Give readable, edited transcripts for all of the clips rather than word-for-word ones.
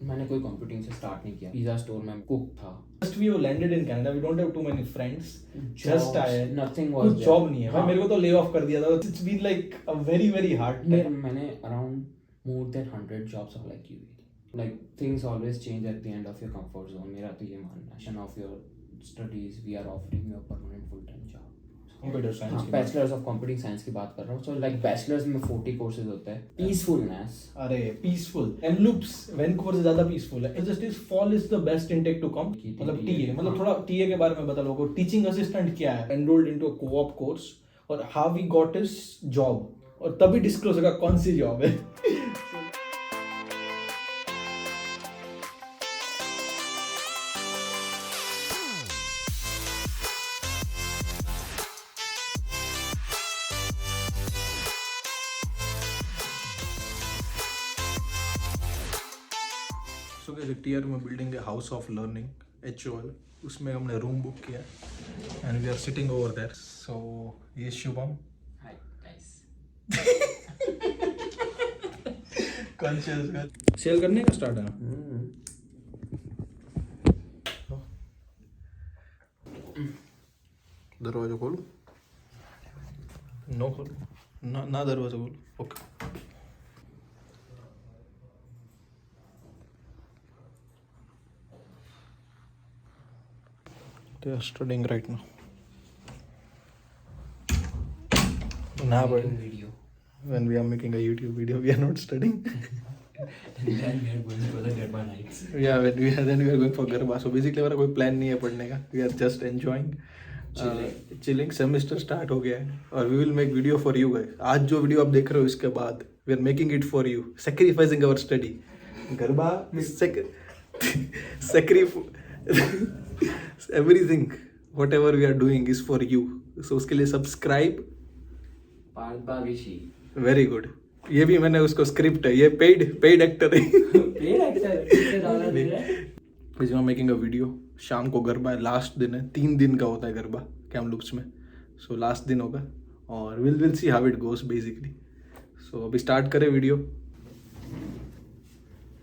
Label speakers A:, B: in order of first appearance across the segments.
A: मैंने कोई कंप्यूटिंग से स्टार्ट नहीं किया. पिज्जा स्टोर में कुक था.
B: Just we have landed in Canada. We don't have too many friends. Just आए.
A: Nothing was
B: कुछ जॉब नहीं है भाई. मेरे को तो lay off कर दिया था. It's been like a very very hard time.
A: मैंने around more than 100 jobs apply की हुई. Like things always change at the end of your comfort zone. मेरा तो ये मानना है. Of your studies, we are offering you a permanent full-time job.
B: Computer science की
A: bachelors of computing science की बात कर रहा हूँ. सो लाइक बैचलर्स में 40 कोर्सेज होते हैं. पीसफुलनेस.
B: अरे पीसफुल. एमलूप्स वैंकूवर से ज्यादा पीसफुल है. Just is fall is the best intake to come. मतलब टीए, मतलब थोड़ा टीए के बारे में बता लोगों को. टीचिंग असिस्टेंट क्या है, enrolled into a co-op course, और how we got his job, और तभी डिस्क्लोज होगा कौन सी जॉब है. सो गाइस, टीयर में बिल्डिंग है हाउस ऑफ लर्निंग HOL. उसमें हमने रूम बुक किया and we are sitting over there. So ये शुभम.
A: Hi guys.
B: कॉन्शियस कर सेल करने का स्टार्ट है. दरवाजा खोलो. नो खोलो ना दरवाजा खोलो. Okay. They are studying right now. Nah, but
A: Video.
B: when we are making a YouTube video, we are not studying.
A: Then we are going for the Garba nights.
B: Yeah, when we are going for Garba. So basically हमारा कोई plan नहीं है पढ़ने का. We are just enjoying, chilling. Semester start हो गया है और we will make video for you guys. आज जो video आप देख रहे हो इसके बाद we are making it for you, sacrificing our study. Garba, everything, whatever we are doing is for you. So उसके लिए subscribe.
A: पार्थ बाविशी.
B: Very good. ये भी मैंने उसको स्क्रिप्ट है. ये पेड एक्टर है.
A: पेड एक्टर कितने डॉलर दे रहा है?
B: Because I'm making a video. शाम को गरबा है. लास्ट दिन है. 3 दिन का होता है गरबा कैमलूप्स में. सो लास्ट दिन होगा और will see how it goes basically. So अभी स्टार्ट करें वीडियो.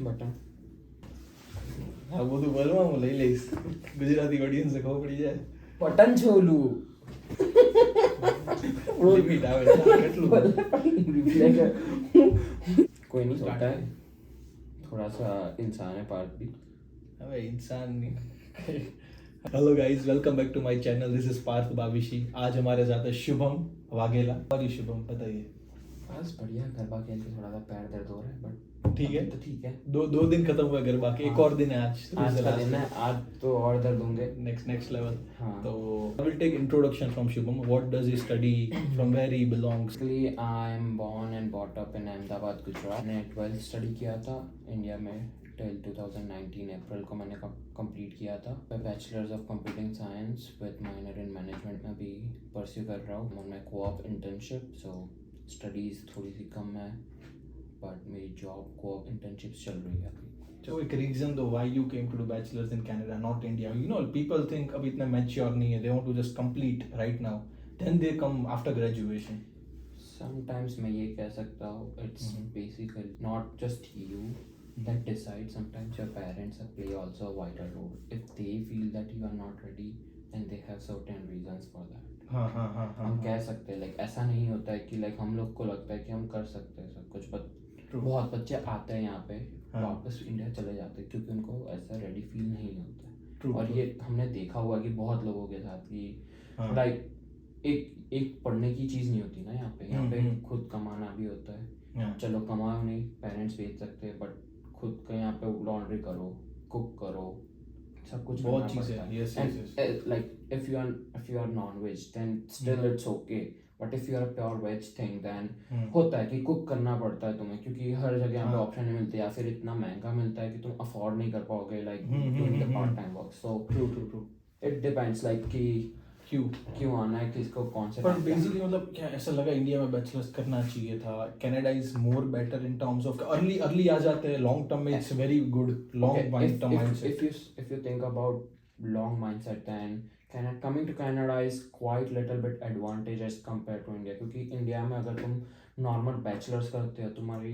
A: बटन.
B: हाँ वो तो बोलवा હું લઈ લઈશ. ગુજરાતી ઓડિયન્સ ને ખબર પડી જાય.
A: बटन छोलू.
B: લિમિટ આવે કેટલું.
A: कोई नहीं होता है. थोड़ा सा इंसान है पार्थ भी.
B: अबे इंसान नहीं. Hello guys, welcome back to my channel. This is Parth Bavishi. आज हमारे साथ है शुभम वाघेला. और शुभम बताइए.
A: बस बढ़िया. गरबा खेल के थोड़ा सा पैर दर्द हो रहा है बट
B: ठीक है.
A: तो ठीक है.
B: दो दिन खत्म हुआ गरबा के. एक और दिन है आज.
A: आज का दिन है. आज तो और दर्द होंगे.
B: Next level.
A: हाँ.
B: तो I will take introduction from Shubham. What does he study, from where he belongs.
A: Basically, I am born and brought up in Ahmedabad, Gujarat. मैंने 12th स्टडी किया था इंडिया में टिल 2019 अप्रैल को मैंने कंप्लीट किया था. मैं bachelors of computing science with minor in management में भी परस्यू कर रहा हूँ. मैं कोऑप इंटर्नशिप. सो स्टडीज़ थोड़ी सी कम है बट मेरी जॉब कोऑप इंटर्नशिप्स चल रही है अभी.
B: So एक रीजन दो why you came to do bachelor's in Canada, not India. You know, people think अभी इतना mature नहीं है. They want to just complete right now. Then they come after graduation.
A: Sometimes मैं ये कह सकता हूँ it's basically not just you that decide. Sometimes your parents play also a vital role. If they feel that you are not ready, then they have certain reasons for that.
B: हाँ.
A: हम कह सकते हैं like ऐसा नहीं होता है कि like हम लोग को लगता है कि हम कर सकते हैं सब कुछ. बहुत बच्चे आते हैं यहाँ पे वापस इंडिया चले जाते हैं क्योंकि उनको ऐसा रेडी फील नहीं होता है. और ये हमने देखा हुआ कि बहुत लोगों के साथ कि लाइक एक पढ़ने की चीज़ नहीं होती ना यहाँ पे खुद कमाना भी होता है. चलो कमाओ नहीं, पेरेंट्स भेज सकते हैं बट खुद का यहाँ पे लॉन्ड्री करो, कुक करो, सब कुछ
B: बहुत चीज़ें हैं. Yes.
A: Like if you are non-veg then still it's okay. But if you are pure veg thing then होता है कि कुक करना पड़ता है तुम्हें क्योंकि हर जगह यहाँ पे ऑप्शन नहीं मिलते या फिर इतना महंगा मिलता है कि तुम अफोर्ड नहीं कर पाओगे like doing the part time work. So true it depends like कि क्यों आना है, किसको कौन से.
B: पर बेसिकली मतलब क्या ऐसा लगा इंडिया में बैचलर्स करना चाहिए था. Canada is more better in terms of early आ जाते हैं. लॉन्ग टर्म में it's very good. Long term mindset.
A: If you think about long mindset then coming to Canada is quite little bit advantageous compared to India. क्योंकि India में अगर तुम normal bachelors करते हो तुम्हारी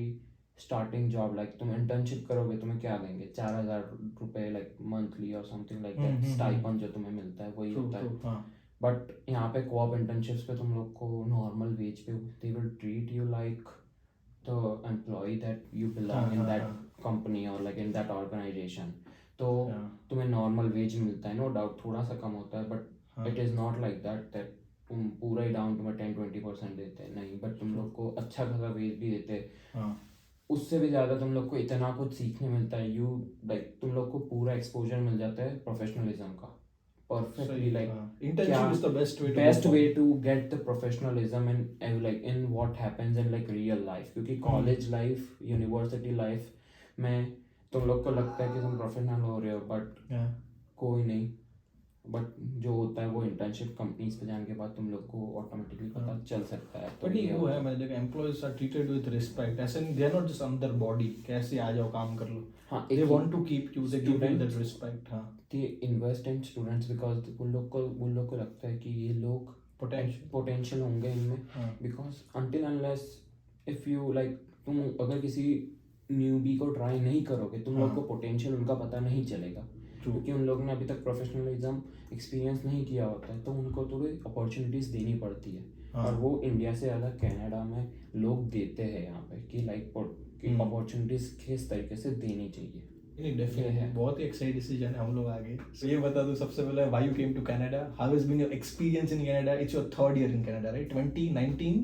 A: स्टार्टिंग जॉब लाइक तुम internship करोगे तुम्हें क्या देंगे 4,000 रुपए लाइक मंथली और समथिंग लाइक दैट स्टाइपेंड जो तुम्हें मिलता है वही होता है बट यहाँ पे कोऑप इंटर्नशिप्स पे तुम लोग को नॉर्मल वेज पे they will treat you like the employee that you belong in that company और लाइक इन दैट ऑर्गेनाइजेशन तो तुम्हें नॉर्मल वेज मिलता है नो डाउट थोड़ा सा कम होता है but it is not like that तुम पूरा ही डाउन तुम्हें 10-20% देते हैं नहीं बट तुम लोग को अच्छा खासा वेज भी देते हैं उससे भी ज़्यादा तुम लोग को इतना कुछ सीखने मिलता है यू लाइक तुम लोग को पूरा एक्सपोजर मिल जाता है प्रोफेशनलिज्म का perfectly like
B: internship is the best
A: way to get the professionalism and like in what happens in like real life क्योंकि college life university life में तुम लोग को लगता है कि तुम प्रोफेशनल हो रहे हो बट कोई नहीं बट जो होता है वो इंटर्नशिप कंपनीज पे जाने के बाद तुम लोग को ऑटोमेटिकली पता चल सकता है
B: बट ये वो है मैंने देखा employees are treated with respect ऐसे दे आर नॉट जस्ट अंदर बॉडी कैसे आ जाओ काम कर लो
A: हाँ
B: they want to keep you they give you that respect हाँ
A: they invest in students because उन लोग को लगता है कि ये लोग पोटेंशियल होंगे इनमें because until unless if you like तुम अगर किसी न्यूबी को ट्राई नहीं करोगे तुम लोग को पोटेंशियल उनका पता नहीं चलेगा क्योंकि उन लोगों ने अभी तक प्रोफेशनलिज्म एक्सपीरियंस नहीं किया होता है तो उनको थोड़ी अपॉर्चुनिटीज़ देनी पड़ती है और वो इंडिया से ज़्यादा कनाडा में लोग देते हैं यहाँ पे कि लाइक अपॉर्चुनिटीज़ किस तरीके से देनी चाहिए
B: नहीं डेफिनेटली बहुत ही एक्साइटिंग डिसीजन है हम लोग आगे so, ये बता दो सबसे पहले why you came to Canada how has been your experience in Canada it's your third year in Canada right 2019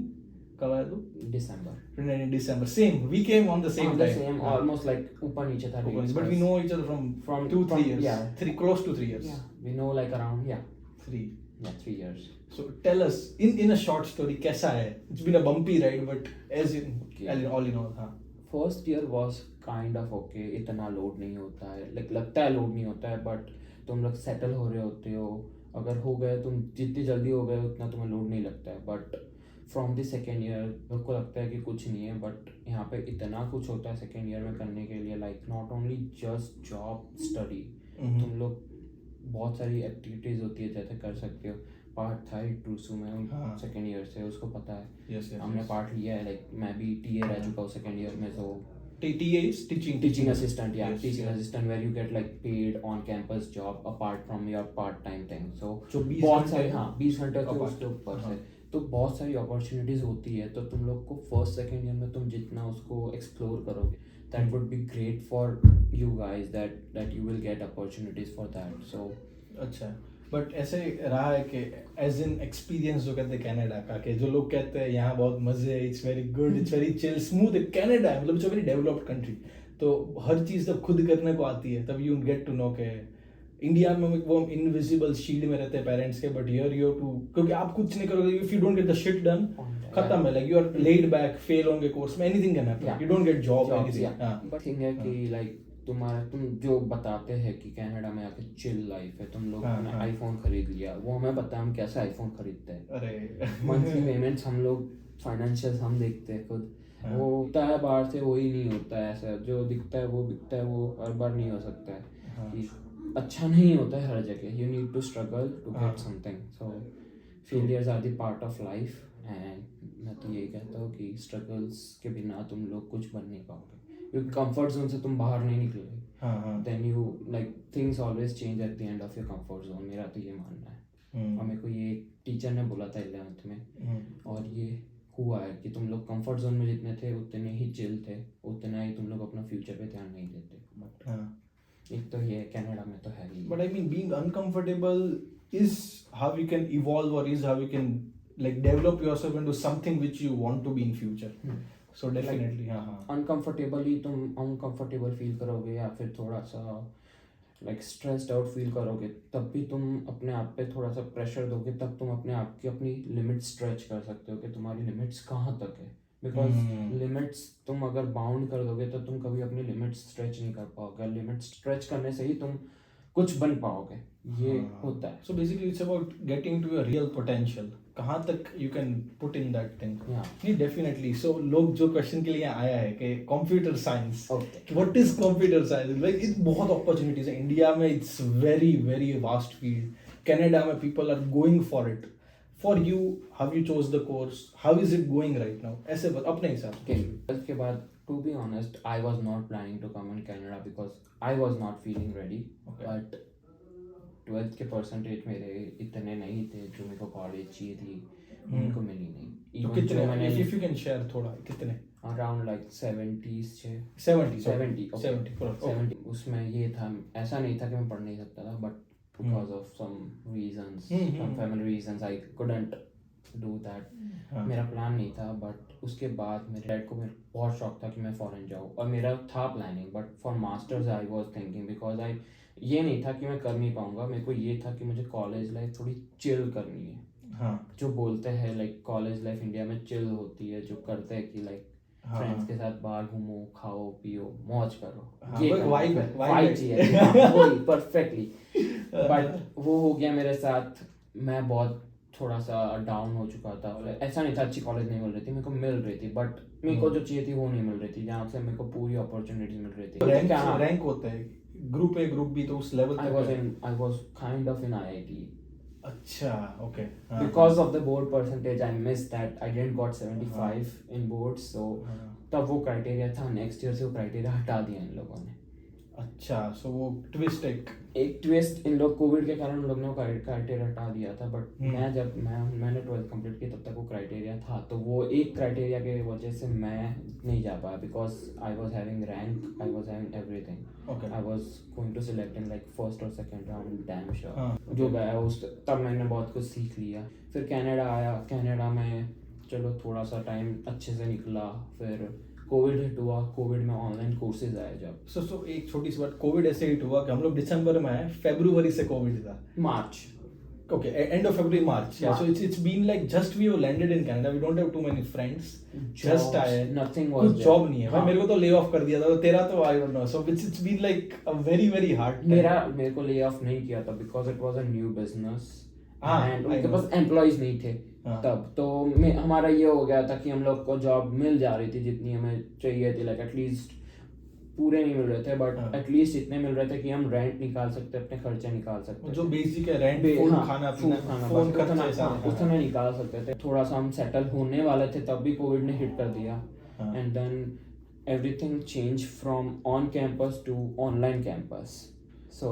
B: कब आया तू December same we came on the same time
A: same almost like ऊपर नीचे था
B: but we know each other from 2-3 years close to 3 years
A: we know like around 3 years
B: so tell us in a short story कैसा है it's been a bumpy ride but as in all in all हाँ
A: first year was kind of okay इतना load नहीं होता है like लगता है load नहीं होता है बट तुम लोग सेटल हो रहे होते हो अगर हो गए तुम जितनी जल्दी हो गए उतना तुम्हें लोड नहीं लगता है but from the second year मेरे को लगता है कि कुछ नहीं है बट यहाँ पे इतना कुछ होता है सेकेंड ईयर में करने के लिए like not only just job study तुम लोग बहुत सारी एक्टिविटीज़ होती है जैसे कर सकते हो पार्ट था टूसू में सेकेंड ईयर से उसको पता है हमने पार्ट लिया है लाइक मैं भी टीए रह चुका हूँ सेकेंड ईयर में तो
B: TA is
A: teaching assistant teaching assistant where you get like paid on campus job apart from your part time thing so बहुत सारे 20 घंटे के उसके ऊपर से तो बहुत सारी अपॉर्चुनिटीज होती है तो तुम लोग को फर्स्ट सेकेंड ईयर में तुम जितना उसको एक्सप्लोर करोगे that would be great for you guys that you will get opportunities for that so
B: अच्छा बट ऐसे रहा है कि एज इन एक्सपीरियंस जो कहते हैं कनाडा का कि जो लोग कहते हैं यहाँ बहुत मजे है it's very good it's very chill smooth Canada है मतलब it's a very developed country तो हर चीज़ जब खुद करने को आती है तब यू गेट टू नो के इंडिया में वो इनविजिबल शील्ड में रहते हैं पेरेंट्स के बट हियर यू टू क्योंकि आप कुछ नहीं करोगे if you don't get the shit done खत्म है like you are laid back fail होंगे कोर्स में anything can happen you don't get job anything
A: but thing है कि लाइक तुम जो बताते हैं कि कनाडा में आके चिल लाइफ है तुम लोग ने आईफोन खरीद लिया वो हमें पता है हम कैसे आईफोन खरीदते हैं
B: अरे
A: मंथली पेमेंट्स हम लोग फाइनेंशियल हम देखते हैं खुद वो होता है बाहर से वही नहीं होता है ऐसा जो दिखता है वो बिकता है वो हर बार नहीं हो सकता है कि अच्छा नहीं होता है हर जगह you need to struggle to get something so failures are the part of life and मैं तो यही कहता हूँ कि स्ट्रगल्स के बिना तुम लोग कुछ बन नहीं पाओगे क्योंकि कंफर्ट जोन से तुम बाहर नहीं निकलोगे then you like things always change at the end of your comfort zone मेरा तो ये मानना है और मेरे को ये टीचर ने बोला था 11th में और ये हुआ है कि तुम लोग कंफर्ट जोन में जितने थे उतने ही चिल थे उतना ही तुम लोग अपना फ्यूचर पे ध्यान नहीं देते बट एक तो ये कनाडा में तो है ही
B: but I mean being uncomfortable is how you can evolve और is how you can like develop yourself into something which you want to be in future so definitely
A: uncomfortably तुम uncomfortable feel करोगे या फिर थोड़ा सा like stressed out feel करोगे तब भी तुम अपने आप पे थोड़ा सा प्रेशर दोगे तब तुम अपने आप की अपनी लिमिट स्ट्रेच कर सकते हो कि तुम्हारी लिमिट्स कहाँ तक है बिकॉज लिमिट्स तुम अगर बाउंड कर दोगे तो तुम कभी अपनी लिमिट्स स्ट्रेच नहीं कर पाओगे लिमिट्स स्ट्रेच करने से ही तुम कुछ बन पाओगे ये होता है
B: so basically it's about getting to your real potential कहाँ तक you can put in that thing नहीं डेफिनेटली सो लोग जो क्वेश्चन के लिए आया है कि computer science what is computer science like it बहुत अपॉर्चुनिटीज है इंडिया में it's very very vast field Canada में people are going for it for you how you chose the course how is it going right now ऐसे अपने हिसाब से
A: उसके बाद To be honest, I was not planning to come in Canada because I was not feeling ready.
B: Okay.
A: But 12th के percentage मेरे इतने नहीं थे जो मेरे को कॉलेज चाहिए थी, उनको मिली नहीं.
B: तो
A: Even जो मैंने
B: कितने, if you can share थोड़ा, कितने?
A: around like 70s से
B: 70
A: 70 उसमें ये था, ऐसा नहीं था कि मैं पढ़ नहीं सकता था, but because of some reasons, some family reasons, I couldn't do that. मेरा प्लान नहीं था. बट उसके बाद मेरे डैड को मेरे बहुत शौक था कि मैं फॉरेन जाऊँ, और मेरा था planning. But for masters I was thinking, because I ये नहीं था कि मैं कर नहीं पाऊंगा, मेरे को ये था कि मुझे कॉलेज लाइफ थोड़ी चिल करनी है.
B: हाँ.
A: जो बोलते हैं लाइक कॉलेज लाइफ इंडिया में चिल होती है, जो करते हैं कि लाइक फ्रेंड्स के साथ बाहर घूमो, खाओ पियो, मौज करो. ये वाइब चाहिए. वही परफेक्टली. बट वो हो गया मेरे साथ. मैं बहुत थोड़ा सा डाउन हो चुका था. ऐसा नहीं था अच्छी कॉलेज नहीं मिल रही थी, मेरे को मिल रही थी, बट मेरे को जो चाहिए थी वो नहीं मिल रही थी, जहाँ से मेरे को पूरी अपॉर्चुनिटी मिल रही थी.
B: रैंक होता है ग्रुप ए ग्रुप बी, तो उस level
A: I was kind of in IIT.
B: अच्छा, okay.
A: Because of the board percentage, I missed that. I didn't got 75 in boards, so तब वो क्राइटेरिया था. नेक्स्ट ईयर से वो क्राइटेरिया हटा दिया इन लोगों ने.
B: अच्छा, सो वो ट्विस्ट एक
A: ट्विस्ट इन लोग कोविड के कारण उन लोगों ने क्राइटेरिया हटा दिया था. बट मैंने 12th कंप्लीट की तब तक वो क्राइटेरिया था, तो वो एक क्राइटेरिया के वजह से मैं नहीं जा पाया. Because I was having rank, I was having everything. I was going to select in like first और सेकंड राउंड, डैम श्योर. जो गया उस तब मैंने बहुत कुछ सीख लिया. फिर कनाडा आया. कनाडा में चलो थोड़ा सा टाइम अच्छे से निकला. फिर कोविड हिट हुआ. कोविड में ऑनलाइन कोर्सेज आए जब.
B: सो एक छोटी सी बात, कोविड ऐसे हिट हुआ कि हम लोग दिसंबर में आए, फरवरी से कोविड था.
A: मार्च.
B: Okay, end of February, March. Yeah, so it's been like just we have landed in Canada. We don't have too many friends. Just आए.
A: Nothing was
B: कुछ जॉब नहीं है. भाई मेरे को तो ले ऑफ कर दिया था. तो तेरा तो I don't know. So it's been like a very very hard time.
A: मेरे को ले ऑफ नहीं किया था because it was a new business.
B: And
A: उनके पास एम्प्लॉइज नहीं थे तब. तो हमारा ये हो गया था कि हम लोग को जॉब मिल जा रही थी जितनी हमें चाहिए थी. लाइक एटलीस्ट पूरे नहीं मिल रहे थे, बट एटलीस्ट इतने मिल रहे थे कि हम रेंट निकाल सकते, अपने खर्चे निकाल सकते.
B: जो बेसिक है रेंट, खाना पीना, फोन खर्चे,
A: उतना निकाल सकते थे. थोड़ा सा हम सेटल होने वाले थे तब भी कोविड ने हिट कर दिया. And then everything change from on campus to online campus. So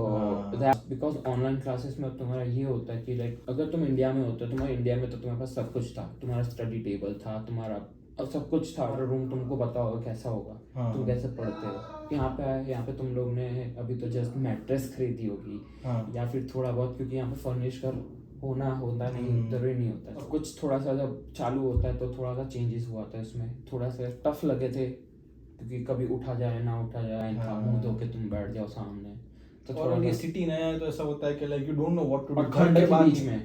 A: that because online classes में अब तुम्हारा ये होता है कि लाइक अगर तुम इंडिया में होते, तुम्हारे इंडिया में तो तुम्हारे पास सब कुछ था. तुम्हारा स्टडी टेबल था, तुम्हारा अब सब कुछ था. रूम तुमको पता होगा कैसा होगा, तुम कैसे पढ़ते हो. यहाँ पे आए, यहाँ पे तुम लोग ने अभी तो जस्ट मैट्रेस खरीदी होगी, या फिर थोड़ा बहुत, क्योंकि यहाँ पे फर्निश कर होता नहीं, जरूरी नहीं होता. और कुछ थोड़ा सा जब चालू होता है तो थोड़ा सा चेंजेस हुआ था इसमें. थोड़ा सा टफ लगे थे क्योंकि कभी उठा जाए ना उठा जाए, मुंह धो के तुम बैठ जाओ सामने. तो
B: थोड़ा ये सिटी नया है तो ऐसा होता है कि like you don't know what to do.
A: ठंड के बीच में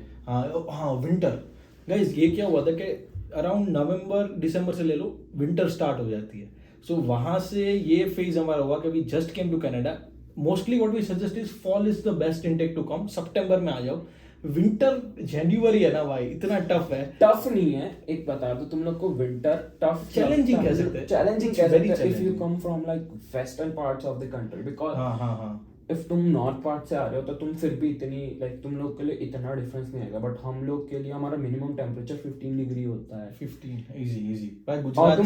B: विंटर. गाइस ये क्या हुआ था कि अराउंड नवंबर दिसंबर से ले लो, विंटर स्टार्ट हो जाती है. सो वहां से ये फेज हमारा हुआ कि we just came to Canada. Mostly what we suggest is fall is the best intake to come. सितंबर में आ जाओ. विंटर जनवरी है ना भाई, इतना टफ है.
A: टफ नहीं है, एक बता दो तुम लोग को. विंटर टफ
B: चैलेंजिंग कह सकते हैं.
A: चैलेंजिंग कह सकते हैं if you come from like western parts of the country. Because if तुम नॉर्थ पार्ट से आ रहे हो तो तुम फिर भी इतनी लाइक तुम लोग के लिए इतना डिफरेंस नहीं आएगा. बट हम लोग के लिए हमारा मिनिमम टेम्परेचर 15 डिग्री होता है.
B: 15 इजी भाई.
A: गुजरात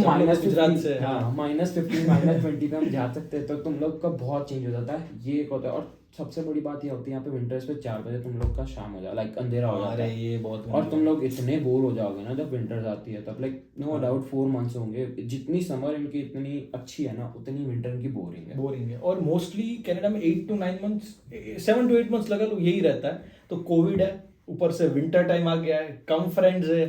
A: से -15 -20 पे हम जा सकते हैं. तो तुम लोग का बहुत चेंज हो जाता है. ये एक होता है. और सबसे बड़ी बात ये होती है यहाँ पे विंटर्स पे 4 बजे तुम लोग का शाम हो जाए, लाइक अंधेरा हो जाता है.
B: ये बहुत.
A: और तुम लोग इतने बोर हो जाओगे ना जब विंटर्स आती है तब. लाइक नो डाउट 4 मंथ्स होंगे. जितनी समर इनकी इतनी अच्छी है ना, उतनी विंटर इनकी बोरिंग है.
B: और मोस्टली कनाडा में 8 to 9 मंथ्स, 7 to 8 मंथ्स लगा लो, यही रहता है. तो कोविड है, ऊपर से विंटर टाइम आ गया है, कम फ्रेंड्स है,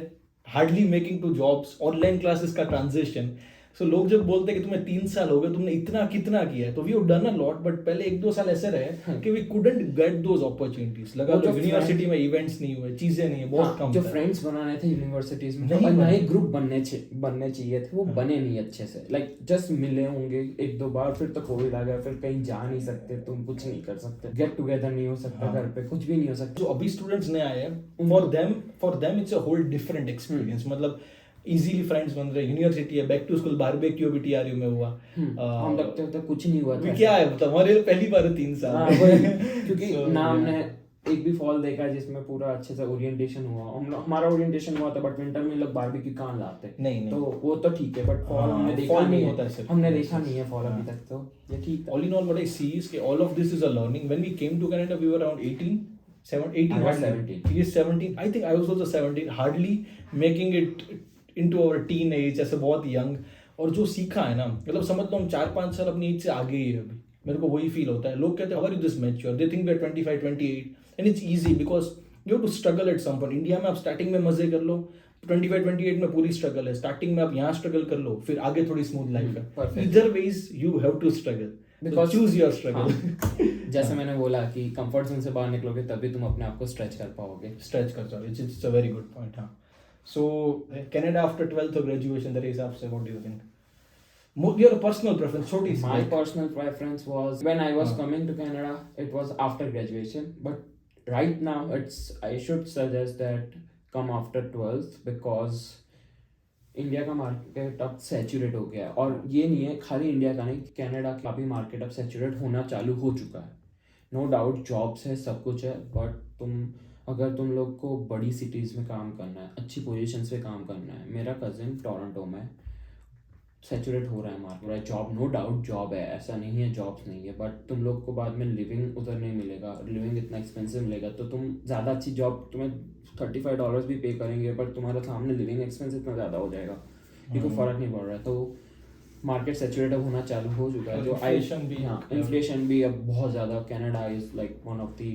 B: hardly making two jobs, online classes का ट्रांजिशन. सो लोग जब बोलते हैं कि तुम्हें 3 साल हो गए, तुमने इतना कितना किया है, तो we have done a lot. But पहले 1-2 साल ऐसे रहे कि we couldn't get those opportunities. लगा तो यूनिवर्सिटी में इवेंट्स नहीं हुए, चीजें नहीं है, बहुत कम.
A: जो फ्रेंड्स बनाने थे यूनिवर्सिटीज में, और नए ग्रुप बनने चाहिए थे, वो बने नहीं अच्छे से. लाइक जस्ट मिले होंगे 1-2 बार, फिर तो कोविड आ गया, फिर कहीं जा नहीं सकते, तुम कुछ नहीं कर सकते, गेट टुगेदर नहीं हो सकता, घर पे कुछ भी नहीं हो सकता.
B: जो अभी स्टूडेंट्स नए आए हैं, for them it's a whole different experience. मतलब इजीली फ्रेंड्स बन रहे. यूनिवर्सिटी है, बैक टू स्कूल बारबेक्यू भी टीआरयू में हुआ.
A: हम लगते होते कुछ नहीं हुआ था.
B: क्या है मतलब हमारे पहली बार 3 साल.
A: क्योंकि ना हमने एक भी फॉल देखा है जिसमें पूरा अच्छे से ओरिएंटेशन हुआ। हमारा ओरिएंटेशन हुआ था, बट विंटर में लोग बारबेक्यू कहाँ लाते,
B: नहीं
A: तो वो तो ठीक है, बट फॉल हमने देखा
B: fall
A: नहीं
B: नहीं
A: है,
B: होता है सिर्फ।
A: हमने देखा नहीं है फॉल अभी तक, तो ये ठीक
B: All in all, what I see is that all of this is a learning. When we came to Canada, we were around 18, 18
A: I was
B: hardly.
A: 17.
B: He is 17. I think I was also 17, hardly making it into our teenage, ऐसे बहुत young. और जो सीखा है ना, मतलब समझ लो हम 4-5 साल अपनी एज से आगे ही है अभी। मेरे को वही फील होता है। लोग कहते हैं how are you this mature? They think we are 25, 28, and it's easy because you have to struggle at some point. India में आप स्टार्टिंग में मजे कर लो, 25, 28 में पूरी स्ट्रगल है। स्टार्टिंग में आप यहाँ स्ट्रगल कर लो, फिर आगे थोड़ी स्मूथ लाइफ है।
A: perfect.
B: Either ways you have to struggle. So
A: Because-
B: choose your struggle.
A: जैसे मैंने बोला कि कंफर्ट जोन से बाहर निकलोगे तभी तुम अपने आप को स्ट्रेच कर पाओगे।
B: स्ट्रेच कर जाओ। It's a very good point. हाँ. So Canada after 12th or graduation, तेरे हिसाब से what do you think? Your personal preference, छोटी सी।
A: My
B: like-
A: personal preference was when I was coming to Canada, it was after graduation. But right now, I should suggest that come after 12th because India का market अब saturate हो गया है। और ये नहीं है खाली इंडिया का नहीं, कनाडा का भी मार्केट अब सैचुरेट होना चालू हो चुका है। नो डाउट जॉब्स है, सब कुछ है, बट अगर तुम लोग को बड़ी सिटीज़ में काम करना है, अच्छी पोजीशंस पे काम करना है, मेरा कज़िन टोरंटो में सैचुरेट हो रहा है market. Job no doubt job है, ऐसा नहीं है जॉब्स नहीं है, बट तुम लोग को बाद में लिविंग उधर नहीं मिलेगा, लिविंग इतना एक्सपेंसिव मिलेगा, तो तुम ज़्यादा अच्छी जॉब तुम्हें $35 भी पे करेंगे, बट तुम्हारा सामने लिविंग एक्सपेंस इतना ज़्यादा हो जाएगा कि कोई फ़र्क नहीं पड़ रहा है। तो मार्केट सैचुरेट अब होना चालू हो चुका है। जो
B: Inflation भी-
A: हाँ, इन्फ्लेशन भी अब बहुत ज़्यादा, Canada is like one of the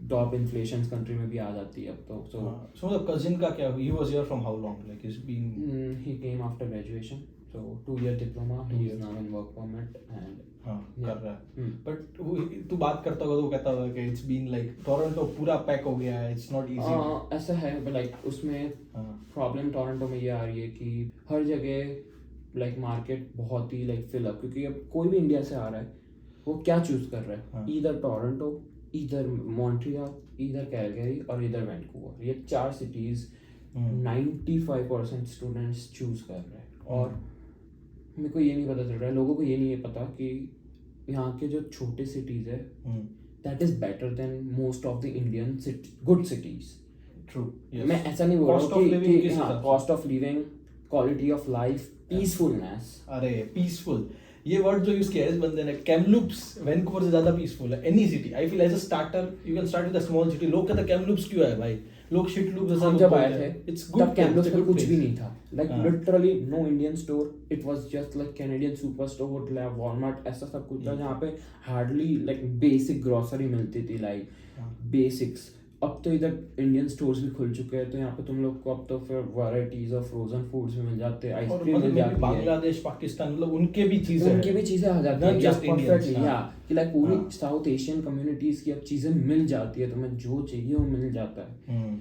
A: top inflation country में भी आ जाती है अब तो। सो
B: So the cousin का क्या? He was here from how long? Like he's been
A: he came after graduation, so 2-year diploma, he is now in work permit and
B: हाँ
A: Yeah.
B: कर रहा है।
A: Hmm.
B: But तू बात करता होगा तो वो कहता होगा कि it's been like टोरंटो पूरा पैक हो गया है, it's not easy.
A: ऐसा है, but like उसमें
B: हाँ
A: प्रॉब्लम टोरंटो में ये आ रही है कि हर जगह लाइक मार्केट बहुत ही लाइक फिल अप, क्योंकि अब कोई भी इंडिया से आ रहा है वो क्या चूज कर रहा है,
B: हाँ।
A: इधर टोरंटो, इधर मॉन्ट्रियल, इधर कैलगरी और इधर वैंकूवर। ये 4 सिटीज 95% स्टूडेंट्स चूज कर रहे हैं। और मेरे को ये नहीं पता चल रहा है, लोगों को ये नहीं है पता कि यहाँ के जो छोटे सिटीज है that is better than most of the Indian good cities.
B: True.
A: मैं ऐसा नहीं बोल रहा
B: Cost
A: हूँ
B: of living किस
A: कि
B: हिसाब
A: हाँ,
B: से?
A: Cost of living, quality of life, peacefulness.
B: अरे पीसफुल, ये वर्ड जो यूज किया है इस बंदे ने, कैमलूप्स वैंकूवर से ज्यादा पीसफुल है। Any city I feel as a starter you can start with a small city. लोग कहते हैं कैमलूप्स क्यों है भाई, लोग शिट लूप जैसा
A: हम जब आए थे
B: इट्स
A: तब कैम्पस में कुछ भी नहीं था, लाइक
B: हाँ।
A: Literally no Indian store, it was just like Canadian super store, Walmart, ऐसा सब कुछ था जहाँ पे हार्डली लाइक बेसिक ग्रोसरी मिलती थी, लाइक बेसिक्स। अब तो इधर इंडियन स्टोर्स भी खुल चुके हैं, तो यहाँ पे तुम लोग को अब तो फिर वैरायटीज ऑफ फ्रोजन फूड्स भी मिल जाते हैं, आइसक्रीम मिल जाती है,
B: बांग्लादेश पाकिस्तान मतलब उनके भी चीजें
A: उनकी भी चीजें आ जाती
B: Not
A: हैं
B: just Indians,
A: परफेक्टली।
B: हाँ।
A: या कि लाइक पूरी
B: हाँ।
A: साउथ एशियन कम्युनिटीज की अब चीजें मिल जाती है, तुम्हें जो चाहिए वो मिल जाता है।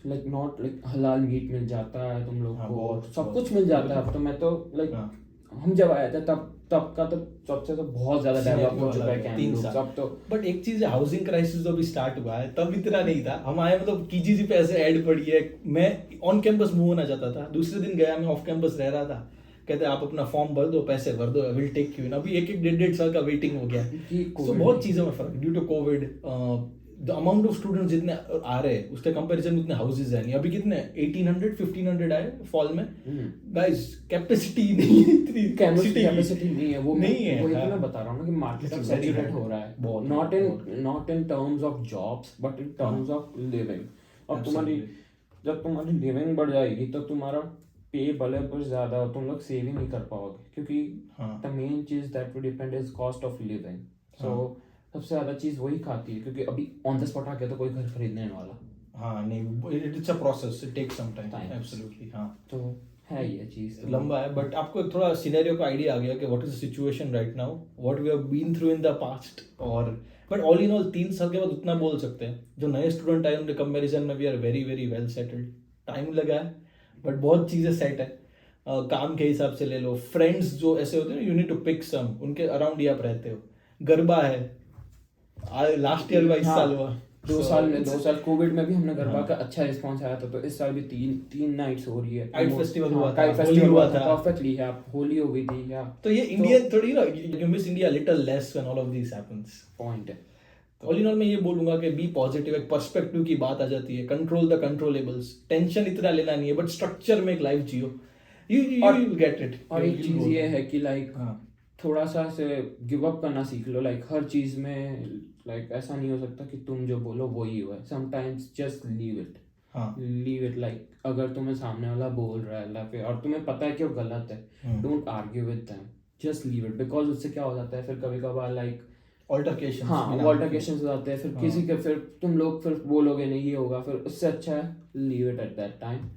A: लाइक नॉट लाइक हलाल मीट मिल जाता है तुम लोग
B: हाँ,
A: को,
B: बहुत,
A: सब
B: बहुत।
A: कुछ मिल जाता है अब तो। मैं तो लाइक
B: हाँ।
A: हम जब आए थे तब का तो सबसे तो बहुत ज्यादा डेवलप हो चुका है
B: 3
A: कैम्पस
B: साल।
A: अब तो।
B: बट एक चीज है, हाउसिंग क्राइसिस जो अभी स्टार्ट हुआ है तब इतना नहीं था। हम आए मतलब कीजीसी पे ऐसे ऐड पड़ी है, मैं ऑन कैंपस मूव होना चाहता था, दूसरे दिन गया मैं ऑफ कैंपस रह रहा था, कहते आप अपना फॉर्म भर दो, पैसे भर दो, विल टेक यू इन। अभी 1-1 1.5 साल का वेटिंग हो गया। तो बहुत चीजों में फर्क due to COVID. The amount of students जितने आ रहे हैं उसके कंपैरिजन में उतने हाउसेज है नहीं। अभी कितने 1800-1500 आए फॉल में। गाइस कैपेसिटी नहीं है इतनी,
A: कैम्पस
B: city की।
A: कैपेसिटी नहीं है, वो
B: नहीं है,
A: वही तो
B: हाँ।
A: मैं बता रहा हूँ ना कि मार्केट अब
B: It's very
A: सैचुरेट
B: hard.
A: हो रहा है,
B: बहुत,
A: not in terms of jobs but in terms of living. अब तुम्हारी
B: Absolutely.
A: जब तुम्हारी लिविंग बढ़ जाएगी तो तुम्हारा पे भले कुछ ज्यादा हो, तुम लोग सेविंग नहीं कर पाओगे, क्योंकि
B: हाँ।
A: द मेन चीज that will depend is cost of living. So सबसे ज्यादा चीज वही खाती है, क्योंकि अभी ऑन द स्पॉट आके तो कोई घर खरीदने वाला।
B: हाँ नहीं, it's a process, it takes some time.
A: Time.
B: Absolutely हाँ।
A: तो है ये चीज
B: लंबा है, बट आपको एक थोड़ा सिनेरियो का आइडिया आ गया कि what is the situation right now, what we have been through in the past. और बट ऑल इन ऑल 3 साल के बाद उतना बोल सकते हैं जो नए स्टूडेंट आए उनके कंपैरिजन में we are very very well settled. Time लगा है बट बहुत चीज़ें सेट है। काम के हिसाब से ले लो, फ्रेंड्स जो ऐसे होते हैं you need to pick some, उनके अराउंड ही आप रहते हो। गरबा है, लास्ट ईयर 22 साल हुआ।
A: 2 साल कोविड में भी हमने गरबा का अच्छा रिस्पांस आया था, तो इस साल भी 3 नाइट्स हो रही है।
B: काइट फेस्टिवल हुआ था,
A: काइट
B: होली
A: फेस्टिवल
B: हुआ
A: हुआ था
B: था।
A: परफेक्टली, या होली हो गई थी, या
B: तो ये इंडियन थोड़ी ना, you miss India little less when all of this happens.
A: Point है।
B: ऑल इन ऑल मैं ये बोलूंगा कि बी पॉजिटिव, एक पर्सपेक्टिव की बात आ जाती है, कंट्रोल द कंट्रोलेबल्स, टेंशन इतना लेना नहीं है, बट स्ट्रक्चर में एक life Jio, you get it.
A: और एक चीज ये है कि लाइक
B: हाँ
A: थोड़ा सा से गिव अप करना सीख लो, लाइक हर चीज में लाइक ऐसा नहीं हो सकता कि तुम जो बोलो वो ही हुआ है, समटाइम्स जस्ट लीव इट,
B: हाँ
A: लीव इट। लाइक अगर तुम्हें सामने वाला बोल रहा है या फिर और तुम्हें पता है कि वो गलत है, don't argue with them, just leave it, because उससे क्या हो जाता है फिर कभी कभार लाइक
B: ऑल्टरकेशन,
A: हाँ ऑल्टरकेशन हो जाते हैं, फिर किसी के फिर तुम लोग फिर बोलोगे नहीं ये होगा, फिर उससे अच्छा है leave it at that time,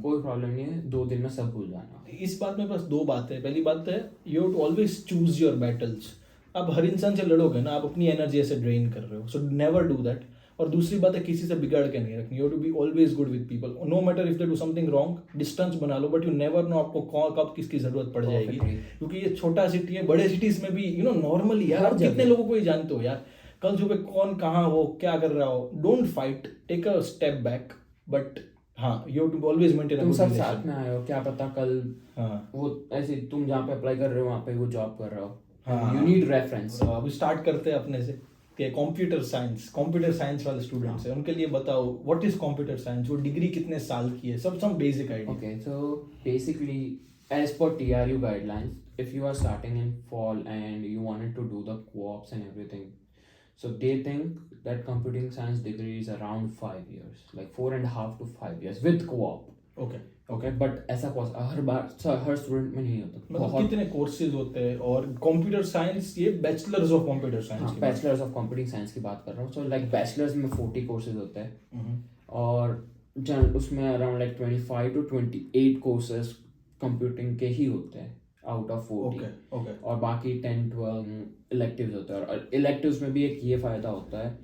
A: कोई प्रॉब्लम नहीं है, 2 दिन में सब भूल जाना।
B: इस बात में बस 2 बातें, पहली बात है you have to always choose your battles. आप हर इंसान से लड़ोगे ना, आप अपनी एनर्जी ऐसे ड्रेन कर रहे हो, सो नेवर डू दैट। और दूसरी बात है किसी से बिगाड़ के नहीं रखनी, you have to be always good with people, no matter if they do something wrong, distance बना लो, बट यू नेवर नो आपको कब किसकी जरूरत पड़ जाएगी, क्योंकि ये छोटा सिटी है, बड़े सिटीज में भी नॉर्मली यार आप कितने लोगों को ही जानते हो यार, कल सुबह कौन कहाँ हो क्या कर रहा हो, don't fight, take a step back, but हाँ you have to always maintain
A: तुम सब साथ में आए हो, क्या पता कल
B: हाँ
A: वो ऐसे तुम जहाँ पे अप्लाई कर रहे हो वहाँ पे वो जॉब कर रहा हो,
B: हाँ,
A: यू नीड रेफरेंस।
B: अभी स्टार्ट करते हैं अपने से कि कंप्यूटर साइंस वाले स्टूडेंट्स हैं, उनके लिए बताओ व्हाट इज कंप्यूटर साइंस, वो डिग्री कितने साल की है, सब basic idea.
A: Okay, so basically, as per TRU guidelines, if you are starting in fall and you wanted to do the co-ops and everything, so they think that computing science degree is around 5 years, like 4.5 to 5 years with co-op.
B: Okay
A: Okay, but ऐसा हर बार हर student में नहीं होता,
B: मतलब कितने courses होते हैं, और computer science ये बैचलर्स ऑफ कंप्यूटर साइंस,
A: हाँ बैचलर्स ऑफ कंप्यूटिंग साइंस की बात कर रहा हूँ, सो लाइक बैचलर्स में 40 कोर्सेज होते हैं, और उसमें around like 25 to 28 courses computing के ही होते हैं आउट ऑफ 40,
B: ओके
A: और बाकी 10-12 इलेक्टिव्स होते हैं, और इलेक्टिव्स में भी एक ये फ़ायदा होता है,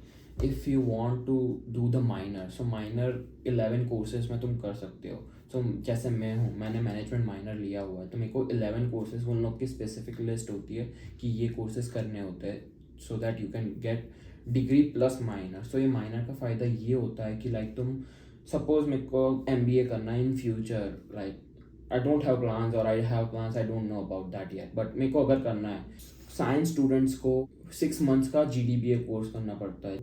A: if you want to do the minor, so minor 11 courses में तुम कर सकते हो। सो जैसे मैं हूँ, मैंने मैनेजमेंट माइनर लिया हुआ है, तो मेरे को 11 कोर्सेज, उन लोग की स्पेसिफिक लिस्ट होती है कि ये कोर्सेज करने होते हैं, so that you can get degree plus minor. So ये माइनर का फ़ायदा ये होता है कि लाइक तुम सपोज मेरे को MBA करना है in future, like I don't have plans, और I have plans, I don't know about that yet, but मेरे को अगर करना है, साइंस स्टूडेंट्स को 6 मंथ्स का GDBA कोर्स करना पड़ता है,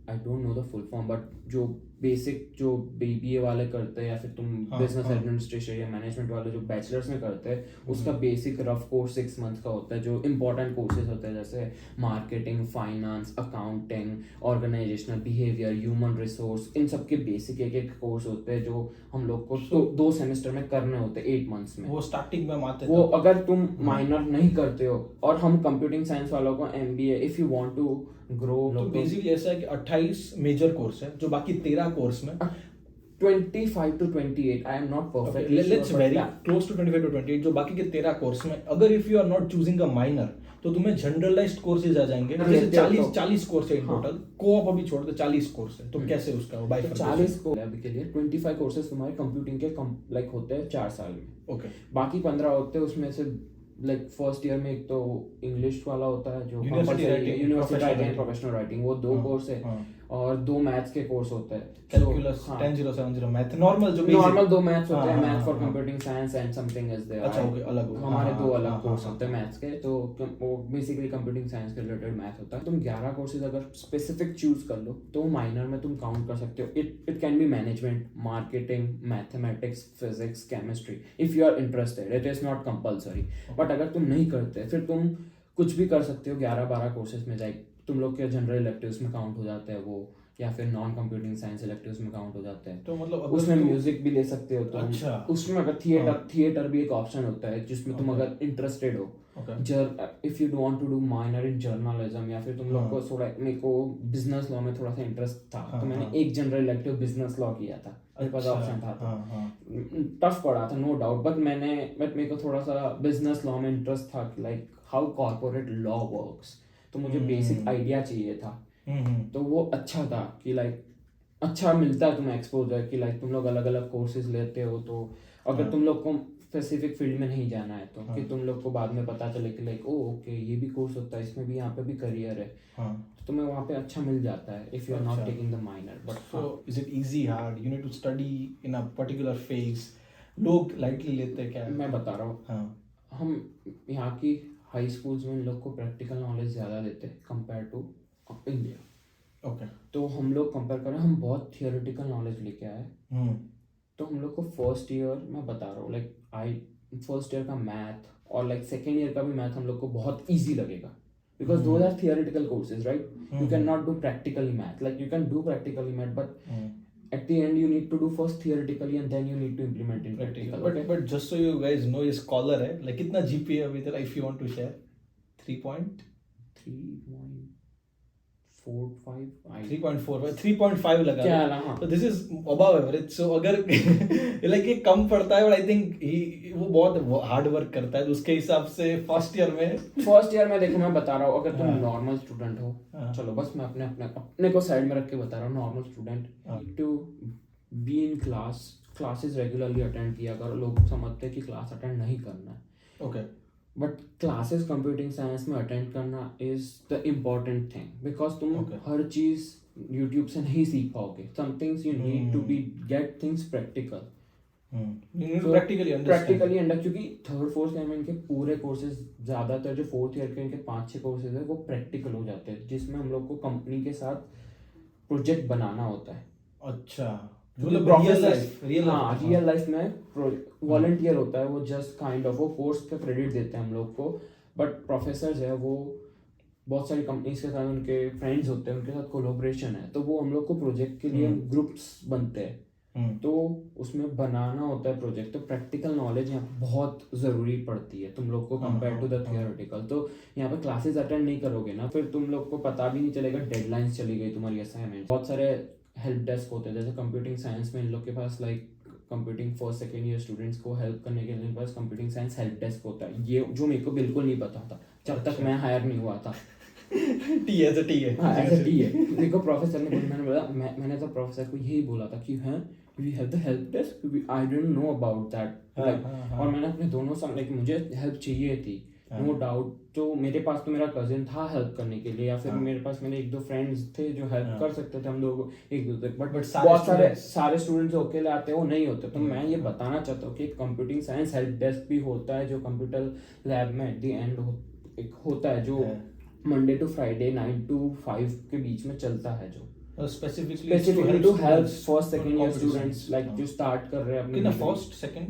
A: आई don't know the full form, but जो बेसिक जो BBA वाले करते हैं, या फिर तुम बिजनेस एडमिनिस्ट्रेशन या मैनेजमेंट वाले जो बैचलर्स में करते हैं, उसका बेसिक रफ कोर्स 6 मंथ्स का होता है, जो इंपॉर्टेंट कोर्सेज होते हैं जैसे marketing, finance, accounting, organizational behaviour, human resource, इन सब के बेसिक एक कोर्स होते हैं जो हम लोग को 2 सेमेस्टर में करने होते हैं 8 मंथ्स में।
B: वो स्टार्टिंग में आते
A: वो अगर तुम माइनर नहीं करते हो, और हम कंप्यूटिंग साइंस वालों को MBA, if you want to grow,
B: तो बेसिकली ऐसा है कि 28 मेजर कोर्स है, जो बाकी 13 कोर्स में
A: 25 to 28, I am not perfectly sure,
B: let's
A: but
B: very
A: yeah.
B: Close to 25 to 28, जो बाकी के 13 कोर्स में अगर if you are not choosing a minor, तो तुम्हें जनरलाइज्ड कोर्सेज आ जाएंगे, जैसे 40 कोर्स है टोटल, कोऑप अभी छोड़ दो 40 कोर्स है, तो कैसे उसका वो बाय
A: 40 को अभी के लिए 25 कोर्सेज तुम्हारे कंप्यूटिंग के लाइक होते हैं 4 साल में,
B: ओके,
A: बाकी 15 होते हैं, उसमें से लाइक फर्स्ट ईयर में एक तो इंग्लिश वाला होता है जो
B: यूनिवर्सिटी राइटिंग,
A: प्रोफेशनल राइटिंग, वो 2 कोर्स है, और 2 मैथ्स के कोर्स होते हैं,
B: कैलकुलस 10070 मैथ, नॉर्मल जो
A: नॉर्मल 2 मैथ्स होते हैं, math for computing science and something is there.
B: अच्छा ओके, अलग
A: हमारे 2 अलग कोर्स होते हैं मैथ्स के, तो वो बेसिकली कंप्यूटिंग साइंस के रिलेटेड मैथ होता है। तुम 11 कोर्सेज अगर स्पेसिफिक चूज कर लो तो माइनर में तुम काउंट कर सकते हो, it can be management, marketing, mathematics, physics, chemistry, if you are interested, it is not compulsory, but अगर तुम नहीं करते फिर तुम कुछ भी कर सकते हो 11-12 कोर्सेज में, लाइक तुम लोग के जनरल इलेक्टिव्स में काउंट हो जाते हैं वो, या फिर नॉन कंप्यूटिंग साइंस इलेक्टिव्स में काउंट हो जाते हैं,
B: तो मतलब
A: उसमें म्यूजिक भी ले सकते हो तुम।
B: अच्छा,
A: उसमें अगर थिएटर भी एक ऑप्शन होता है जिसमें तुम अगर इंटरेस्टेड हो, if you want to do minor in journalism, या फिर तुम लोग को थोड़ा, मेरे को बिजनेस लॉ में थोड़ा सा इंटरेस्ट था, तो मैंने एक जनरल इलेक्टिव बिजनेस लॉ किया था, मेरे पास ऑप्शन था, तो टफ पड़ा था नो डाउट, बट मेरे को थोड़ा सा बिजनेस लॉ में इंटरेस्ट था कि like how corporate law works, तो मुझे बेसिक आइडिया चाहिए था, तो वो अच्छा था कि लाइक अच्छा मिलता है तुम्हें एक्सपोजर, कि लाइक तुम लोग अलग अलग कोर्सेज लेते हो, तो अगर तुम लोग को स्पेसिफिक फील्ड में नहीं जाना है तो कि तुम लोग को बाद में पता चले कि लाइक ओके ये भी कोर्स होता है, इसमें भी यहाँ पे भी करियर है, तो तुम्हें वहाँ पे अच्छा मिल जाता है if you are not taking the minor. But
B: so is it easy, hard, you need to study in a particular phase, लोग लाइटली लेते हैं क्या?
A: मैं बता रहा हूँ, हम यहाँ की हाई स्कूल्स में इन लोग को प्रैक्टिकल नॉलेज ज़्यादा देते हैं कंपेयर टू इंडिया, हम लोग कंपेयर करें, हम बहुत थियोरेटिकल नॉलेज लेके आए, तो हम लोग को फर्स्ट ईयर मैं बता रहा हूँ लाइक फर्स्ट ईयर का मैथ और लाइक सेकेंड ईयर का भी मैथ हम लोग को बहुत ईजी लगेगा, because those are theoretical courses, right? You cannot do practically math, like you can do practically math, but at the end you need to do first theoretically and then you need to implement in practical.
B: But just so you guys know, ये scholar है, like कितना GPA अभी तेरा, if you want to share? 3.45 लगा
A: क्या
B: हाँ. So this is above average. So अगर like ये कम पड़ता है, but I think वो बहुत हार्ड वर्क करता है, तो उसके हिसाब से फर्स्ट ईयर में
A: देखो मैं बता रहा हूँ, अगर तुम नॉर्मल स्टूडेंट हो, चलो बस मैं अपने को साइड में रख के बता रहा हूँ, normal student to be in classes regularly attend किया करो। लोग समझते हैं कि क्लास अटेंड नहीं करना है,
B: okay,
A: but classes computing science में अटेंड करना is the important thing, because तुम हर चीज यूट्यूब से नहीं सीख पाओगे। Some things you need to be get things practical, practically under, क्योंकि थर्ड फोर्थ ईयर में इनके पूरे कोर्सेज, ज्यादातर जो फोर्थ ईयर के इनके 5-6 कोर्सेज है वो प्रैक्टिकल हो जाते हैं, जिसमें हम लोग को कंपनी के साथ प्रोजेक्ट बनाना होता है।
B: अच्छा,
A: मतलब रियल लाइफ में वॉलंटियर होता है वो, जस्ट काइंड ऑफ वो कोर्स का क्रेडिट देते हैं हम लोग को, बट प्रोफेसर्स है वो बहुत सारी कंपनीज के साथ उनके फ्रेंड्स होते हैं, उनके साथ कोलैबोरेशन है, तो वो हम लोग को प्रोजेक्ट के लिए ग्रुप्स बनते हैं, तो उसमें बनाना होता है प्रोजेक्ट। तो प्रैक्टिकल नॉलेज यहाँ पे बहुत ज़रूरी पड़ती है तुम लोग को कंपेयर टू द थियोरेटिकल। तो यहाँ पे क्लासेस अटेंड नहीं करोगे ना, फिर तुम लोग को पता भी नहीं चलेगा, डेडलाइंस चली गई तुम्हारी असाइनमेंट। बहुत सारे हेल्प डेस्क होते हैं, जैसे कंप्यूटिंग साइंस में इन लोग के पास like computing first second year students को हेल्प करने के लिए इनके पास कंप्यूटिंग साइंस हेल्प डेस्क होता है, ये जो मेरे को बिल्कुल नहीं पता था जब तक मैं हायर नहीं हुआ था।
B: टी है
A: देखो प्रोफेसर ने मैंने बोला, मैंने तो प्रोफेसर को यही बोला था कि हाँ we have the help desk, I don't know about that, और मैंने अपने दोनों सामने, लाइक मुझे हेल्प चाहिए थी नो डाउट, तो मेरे पास तो मेरा कजिन था हेल्प करने के लिए, या फिर मेरे पास मेरे 1-2 फ्रेंड्स थे जो हेल्प कर सकते थे हम लोग एक दूसरे, बट बहुत सारे स्टूडेंट्स जो अकेले आते हैं वो नहीं होते। तो मैं ये बताना चाहता हूँ कि कंप्यूटिंग साइंस हेल्प डेस्क भी होता है, जो कंप्यूटर लैब में एट द एंड एक होता है, जो मंडे टू फ्राइडे 9 to 5 के बीच में चलता है, जो specifically to help first second year students like जो start कर रहे हैं अपने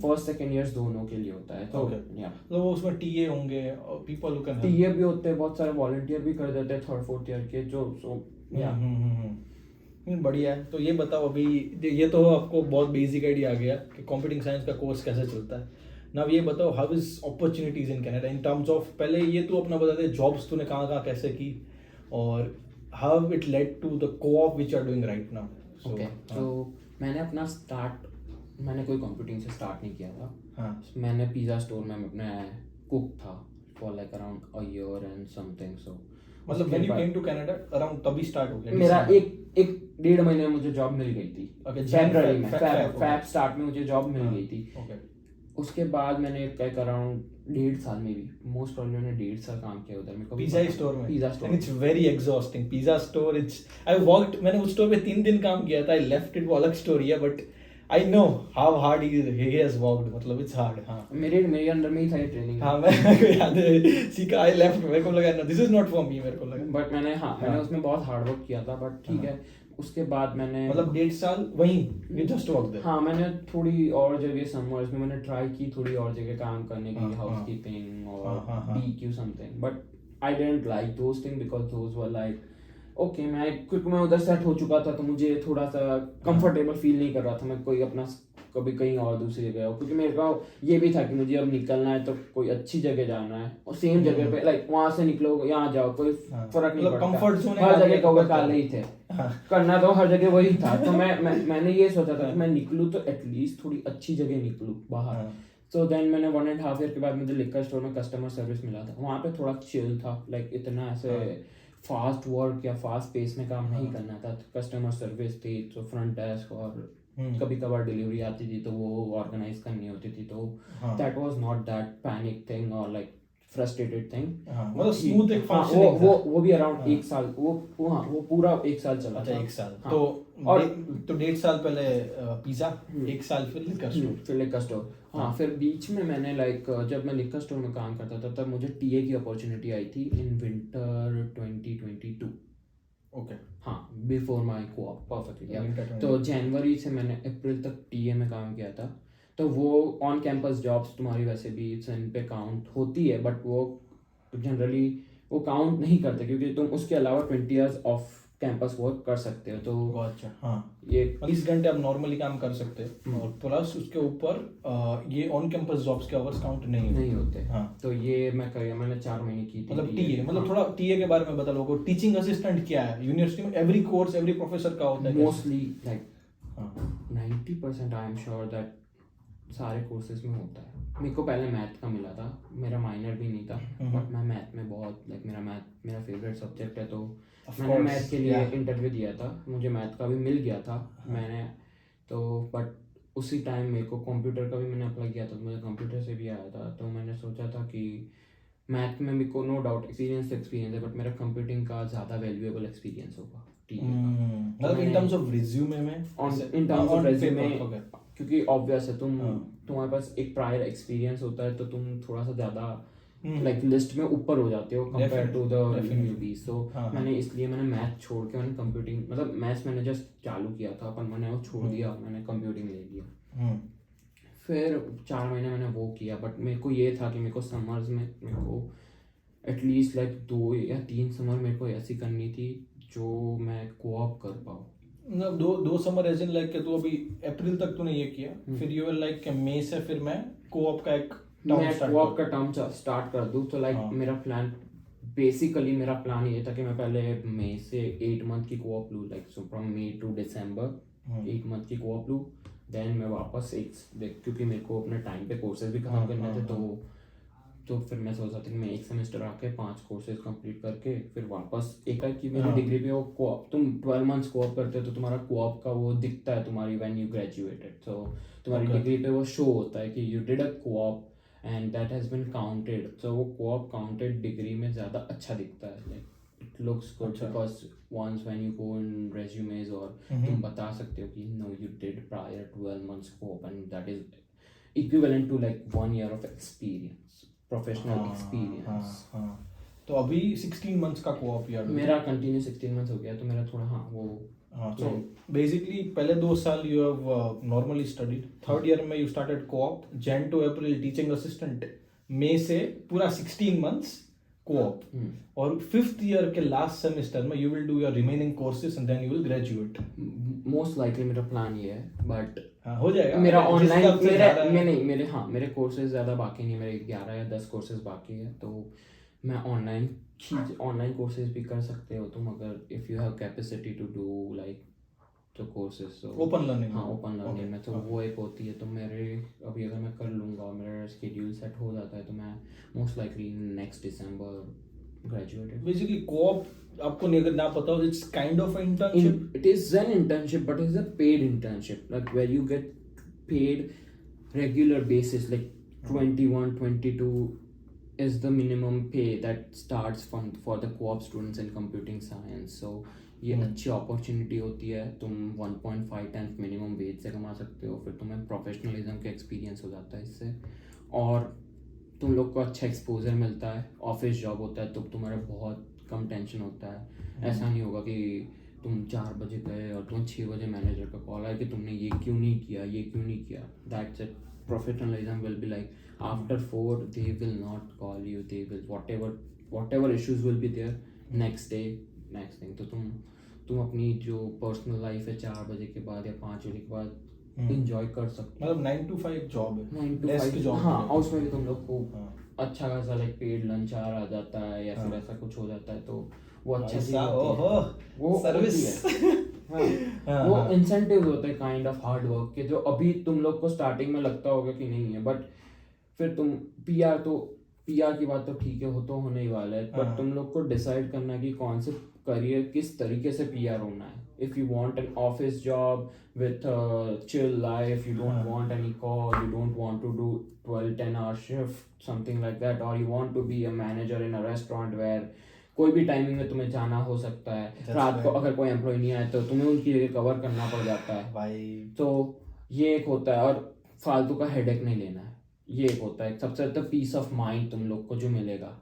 A: first second years दोनों के लिए होता है। तो
B: तो वो उसमें टीए होंगे और people who can help,
A: TA भी होते हैं, बहुत सारे वॉलंटियर भी कर देते हैं थर्ड फोर्थ ईयर के, जो
B: बढ़िया है। तो ये बताओ, अभी ये तो आपको बहुत बेसिक आइडिया आ गया कि कंप्यूटिंग साइंस का कोर्स कैसे चलता है। ना ये बताओ, how is opportunities in Canada in terms of, पहले ये तो अपना बता दे, जॉब्स तूने कहाँ कैसे की, और how it led to the co-op which you are doing right now.
A: तो मैंने अपना मैंने कोई कंप्यूटिंग से स्टार्ट नहीं किया था। मैंने पिज़्ज़ा स्टोर में अपने कुक था for like around a year and something, so
B: मतलब when you came to Canada around तभी स्टार्ट हो गया
A: मेरा एक 1.5 महीने में मुझे जॉब मिल गई थी। फरवरी में फैब स्टार्ट में मुझे जॉब मिल गई थी। उसके बाद मैंने एक अराउंड 1.5 साल में भी, मोस्ट प्रॉब्ली मैंने 1.5 साल काम किया उधर। मेरे को
B: पिज़्ज़ा स्टोर में, and it's very exhausting. Pizza store, it's I worked, मैंने उस स्टोर पे 3 दिन काम किया था, आई लेफ्ट इट, वो अलग स्टोरी है, but I know how hard he has worked, मतलब इट्स हार्ड। हां, मेरे अंडर में ही था ट्रेनिंग। हां, मैं याद है सीखा, आई लेफ्ट, मेरे को लगा this is not for me, मेरे को लगा,
A: बट मैंने उसमें बहुत हार्ड वर्क किया था, बट ठीक है। उसके बाद मैंने
B: मतलब 1.5 साल वहीं जस्ट वर्क देयर।
A: हाँ, मैंने थोड़ी और जगह समर्स में मैंने ट्राई की, थोड़ी और जगह काम करने की, हाउसकीपिंग और DQ something, but I didn't like those thing because those were like okay, क्योंकि मैं उधर सेट हो चुका था, तो मुझे थोड़ा सा कंफर्टेबल फील नहीं कर रहा था मैं कोई अपना कभी कहीं और दूसरी जगह हो, क्योंकि मेरे को ये भी था कि मुझे अब निकलना है तो कोई अच्छी जगह जाना है, और सेम जगह पे लाइक वहां से निकलो यहाँ जाओ, कोई फर्क नहीं पड़ता, हर जगह कौवे काले ही थे, करना तो हर जगह वही था। तो मैंने ये सोचा था कि मैं निकलूँ तो एटलीस्ट थोड़ी अच्छी जगह निकलूँ बाहर। सो देन मैंने 1.5 ईयर के बाद मुझे लिकर स्टोर में कस्टमर सर्विस मिला था। वहाँ पे थोड़ा चिल था, लाइक इतना ऐसे फास्ट वर्क या फास्ट पेस में काम नहीं करना था। कस्टमर सर्विस थी, तो फ्रंट डेस्क, और कभी कभार डिलीवरी आती थी तो वो ऑर्गेनाइज करनी होती थी, तो that was not that panic thing और लाइक फ्रस्ट्रेटेड थिंग,
B: मतलब स्मूथ एक फंक्शनिंग था।
A: वो भी अराउंड 1 साल, वो पूरा 1 साल चला।
B: अच्छा, 1 साल। तो 1.5 साल पहले पिज़्ज़ा, 1 साल फिर लिकर स्टोर।
A: हाँ, फिर बीच में मैंने लाइक जब मैं लिकर स्टोर में काम करता था तब मुझे टीए की अपॉर्चुनिटी आई थी इन विंटर 2022।
B: ओके।
A: हाँ, before my co-op perfectly.
B: Winter
A: तो जनवरी से मैंने अप्रैल तक टीए में काम किया था। तो वो ऑन कैंपस जॉब्स तुम्हारी वैसे भी इन पे काउंट होती है, बट वो जनरली वो काउंट नहीं करते क्योंकि तुम उसके अलावा 20 years ऑफ कैंपस वर्क कर सकते हो। तो
B: अच्छा, हाँ,
A: ये
B: 20 घंटे आप नॉर्मली काम कर सकते हैं और प्लस उसके ऊपर ये ऑन कैंपस जॉब्स के आवर्स काउंट नहीं
A: होते।
B: हाँ,
A: तो ये मैं करिए मैंने 4 महीने की थी।
B: मतलब टीए, मतलब थोड़ा टीए के बारे में बता लोगों को। टीचिंग असिस्टेंट क्या है यूनिवर्सिटी में? एवरी कोर्स एवरी प्रोफेसर का होता है
A: मोस्टली लाइक
B: हाँ
A: 90% आई एम श्योर दैट सारे कोर्सेज में होता है। मेरे को पहले मैथ का मिला था, मेरा माइनर भी नहीं था, बट मैं मैथ में बहुत लाइक मेरा फेवरेट सब्जेक्ट है। तो मैंने मैथ के लिए इंटरव्यू दिया था, मुझे मैथ का भी मिल गया था। मैंने तो बट उसी टाइम मेरे को कंप्यूटर का भी मैंने अप्लाई किया था, तो मुझे कंप्यूटर से भी आया था। तो मैंने सोचा था कि मैथ में मेरे को नो डाउट एक्सपीरियंस है, बट मेरा कंप्यूटिंग का ज़्यादा वैल्यूएबल एक्सपीरियंस होगा।
B: मतलब इन टर्म्स ऑफ रिज्यूमे में,
A: इन टर्म्स ऑफ रेज्यूमे, क्योंकि ऑब्वियस है तुम्हारे पास एक प्रायर एक्सपीरियंस होता है तो तुम थोड़ा सा ज़्यादा लाइक लिस्ट में ऊपर हो जाते हो कंपेयर टू द न्यूबी। सो मैंने मैथ छोड़ के मैंने कंप्यूटिंग, मतलब मैथ्स मैंने जस्ट चालू किया था पर मैंने वो छोड़ दिया, मैंने कंप्यूटिंग ले लिया। फिर 4 महीने मैंने वो किया, बट मेरे को ये था कि मेरे को समर्स में मेरे को एटलीस्ट लाइक 2 या 3 समर मेरे को ऐसी करनी थी जो मैं कोऑप कर पाऊँ।
B: मतलब दो समर एज इन लाइक तू अभी अप्रैल तक तूने ये किया, फिर यू विल लाइक मई से फिर मैं कोऑप का एक
A: कोऑप का टर्म स्टार्ट कर दूँ। तो लाइक मेरा प्लान बेसिकली मेरा प्लान ये था कि मैं पहले मई से 8 month की कोऑप लूँ, like so from May to December 8 month की कोऑप लूँ। देन मैं वापस क्योंकि मेरे को अपने टाइम पे कोर्सेज भी खत्म करने थे, तो फिर मैं सोचा था कि मैं एक सेमेस्टर आके 5 कोर्सेज कंप्लीट करके फिर वापस एक टाइप की मेरी डिग्री पे वो कोऑप, तुम 12 months कोऑप करते हो तो तुम्हारा कोऑप का वो दिखता है तुम्हारी व्हेन यू ग्रेजुएटेड। तो तुम्हारी डिग्री पे वो शो होता है कि you did a co-op and that has been counted. तो वो कोऑप काउंटेड डिग्री में ज़्यादा अच्छा दिखता है, like it looks good because once when you go in resumes और तुम बता सकते हो कि no you did prior 12 months co-op and that is equivalent to like 1 year of experience, professional experience.
B: तो अभी 16 months का कोऑप ईयर
A: मेरा कंटिन्यू 16 months हो गया, तो मेरा थोड़ा
B: so basically पहले 2 साल you have normally studied, third year में you started co-op, Jan to April teaching assistant, मई से पूरा 16 months co-op, और 5th year के last semester में you will do your remaining courses and then you will graduate.
A: Most likely मेरा plan ये है, but
B: हो जाएगा
A: मेरा ऑनलाइन मेरे कोर्सेज ज़्यादा बाकी नहीं है, मेरे 11 या 10 कोर्सेज बाकी है। तो मैं ऑनलाइन कोर्सेज भी कर सकते हो तुम, अगर if you have capacity to do like तो कोर्सेज
B: ओपन लर्निंग।
A: हाँ ओपन लर्निंग में तो वो एक होती है। तो मेरे अभी अगर मैं कर लूँगा और मेरा शेड्यूल सेट हो जाता है तो मैं मोस्ट लाइकली नेक्स्ट दिसंबर ग्रेजुएटेड।
B: बेसिकली कोऑप आपको अगर ना पता हो, it's kind of internship.
A: It is an internship, but it's a paid internship, like where you get paid regular basis, like 22 is the minimum pay that starts for the co-op students in computing science. So ये अच्छी opportunity होती है, तुम 1.5 times minimum wage से कमा सकते हो, फिर तुम्हें प्रोफेशनलिज्म का एक्सपीरियंस हो जाता है इससे, और तुम लोग को अच्छा एक्सपोजर मिलता है। ऑफिस जॉब होता है तो तुम्हारा बहुत कम टेंशन होता है। ऐसा नहीं होगा कि तुम 4 बजे गए और तुम्हें 6 बजे मैनेजर का कॉल आया कि तुमने ये क्यों नहीं किया। That's it. Professionalism will be like after 4 they will not call you, they will whatever issues will be there next thing। तो तुम अपनी जो पर्सनल लाइफ है 4 बजे के बाद या 5 बजे के बाद इंजॉय कर सकते हो।
B: मतलब 9 to 5 जॉब है,
A: 9 to 5
B: जॉब।
A: हाँ, और उसमें भी तुम लोग को अच्छा खासा लाइक पेड लंच आवर आ जाता है या फिर ऐसा कुछ हो जाता है, तो वो अच्छा चीज होती है। वो सर्विस वो इंसेंटिव होते हैं काइंड ऑफ हार्ड वर्क के, जो अभी तुम लोग को स्टार्टिंग में लगता होगा कि नहीं है, बट फिर तुम पीआर की बात तो ठीक है, हो तो होने ही वाला है, बट तुम लोग को डिसाइड करना कि कौन से करियर किस तरीके से पीआर होना है। If you want an office job with a chill life, you don't want any call, you don't want to do 12-10 hour shift, something like that, or you want to be a manager in a restaurant where कोई भी timing में तुम्हें जाना हो सकता है, रात को अगर कोई एम्प्लॉय नहीं आए तो तुम्हें उनकी जगह कवर करना पड़ जाता है भाई। तो ये एक होता है, और फालतू का हेडेक नहीं लेना है, ये एक होता है। सबसे ज़्यादा पीस ऑफ माइंड तुम लोग को जो मिलेगा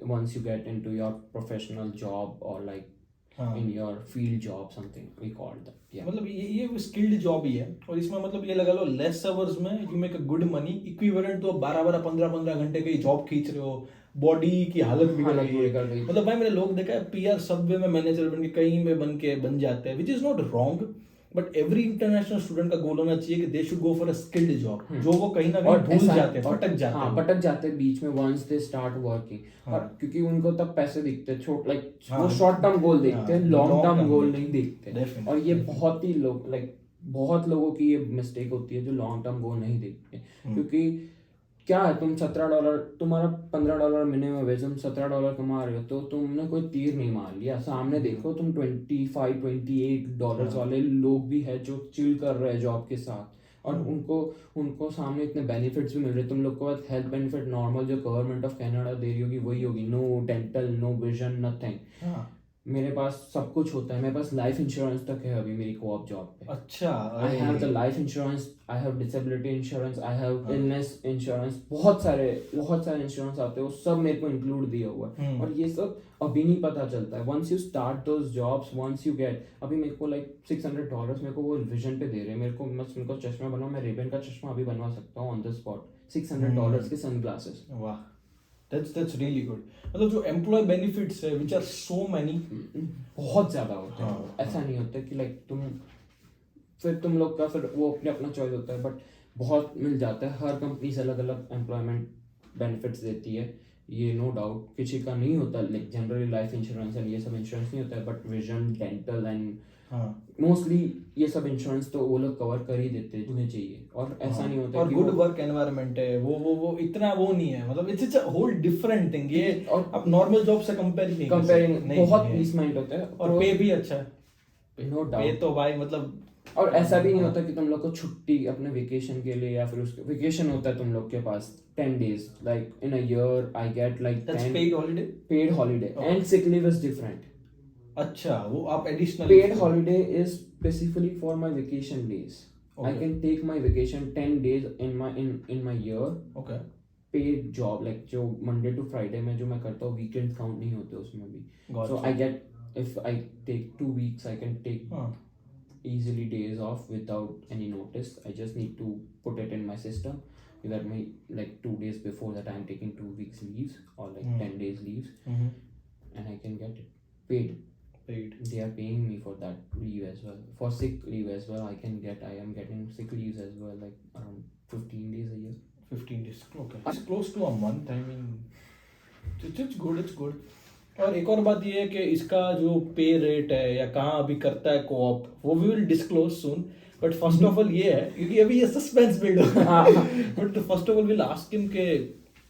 A: once you get into your professional job or like in your field job, something we call that. Yeah.
B: मतलब ये स्किल्ड जॉब ही है, और इसमें मतलब ये लगा लो लेस आवर्स में you make a good money, equivalent तो 12-12 15-15 घंटे की जॉब खींच रहे हो, बॉडी की हालत बिगड़ गई है। मतलब भाई मैंने लोग देखा है पीआर सबवे में मैनेजर बन के कहीं में बन जाते हैं, which is not wrong, but every international student का गोल होना चाहिए कि they should go for a skilled job, जो वो कहीं ना कहीं भूल जाते हैं,
A: पटक जाते हैं बीच में वंस दे स्टार्ट वर्किंग। और क्योंकि उनको तब पैसे दिखते हैं, वो शॉर्ट टर्म गोल देखते हैं, लॉन्ग टर्म गोल नहीं देखते। और ये बहुत ही लोग बहुत लोगों की ये मिस्टेक होती है जो लॉन्ग टर्म गोल नहीं देखते। क्योंकि क्या है, तुम $17, तुम्हारा $15 मिनिमम वेज, तुम $17 कमा रहे हो, तो तुमने कोई तीर नहीं मार लिया। सामने देखो तुम $25-28 वाले लोग भी है जो चिल कर रहे हैं जॉब के साथ, और उनको सामने इतने बेनिफिट्स भी मिल रहे हैं। तुम लोग को बाद हेल्थ बेनिफिट नॉर्मल जो गवर्नमेंट ऑफ कनाडा दे रही होगी वही होगी, no dental, no vision, nothing. मेरे पास सब कुछ होता है, मेरे पास लाइफ इंश्योरेंस तक है अभी मेरी कोऑप जॉब पे।
B: अच्छा,
A: I have the life insurance, I have disability insurance, I have illness insurance, बहुत सारे इंश्योरेंस आते हैं, वो सब मेरे को इंक्लूड दिया हुआ है। और ये सब अभी नहीं पता चलता है, once you start those jobs, once you get, अभी मेरे को $600 मेरे को वो विजन पे दे रहे हैं, मेरे को चश्मा बनवा, मैं रेबन का चश्मा अभी बनवा सकता हूँ ऑन द स्पॉट, $600 के सनग्लासेस।
B: वाह, that's really good। मतलब जो एम्प्लॉय बेनिफिट्स है which are so many,
A: बहुत ज्यादा होते हैं। ऐसा नहीं होता कि तुम लोग का फिर वो अपना चॉइस होता है, बट बहुत मिल जाता है। हर कंपनी से अलग अलग एम्प्लॉयमेंट बेनिफिट्स देती है, ये नो डाउट। किसी का नहीं होता, जनरली लाइफ इंश्योरेंस एंड ये सब इंश्योरेंस नहीं होता है, but vision, dental and mostly ये सब इंश्योरेंस तो वो लोग कवर कर ही देते हैं, उन्हें चाहिए। और ऐसा नहीं होता,
B: और गुड वर्क एनवायरनमेंट है, वो इतना वो नहीं है, मतलब it's a whole different thing. ये और आप नॉर्मल जॉब से कंपेयर नहीं,
A: बहुत पीस माइंड होता है,
B: और पे भी अच्छा है,
A: नो डाउट।
B: पे तो भाई मतलब,
A: और ऐसा भी नहीं होता कि तुम लोग को छुट्टी अपने वेकेशन के लिए, या फिर उसके वेकेशन होता है तुम लोग के पास 10 days, like in a year I get like
B: that's 10 paid holiday
A: okay. And sick leave is different।
B: अच्छा, वो आप additional
A: paid holiday is specifically for my vacation days। I can take my vacation 10 days in my year।
B: okay।
A: paid job like जो Monday to Friday में जो मैं करता हूँ, weekends count नहीं होते उसमें भी। so I get, if I take 2 weeks I can take easily days off without any notice। I just need to put it in my system that my 2 days before that I'm taking 2 weeks leaves or 10 days leaves, and I can get it paid। They are paying me for that leave as well, for sick leave as well। I am getting sick leaves as well, like around 15 days a year।
B: 15 days, okay, it's close to a month। I mean it's good। और एक और बात ये है कि इसका जो पे रेट है या कहाँ अभी करता है कोऑप, वो भी will disclose soon, but first of all ये है, क्योंकि अभी ये सस्पेंस बिल्ड हो रहा है, but first of all will ask him के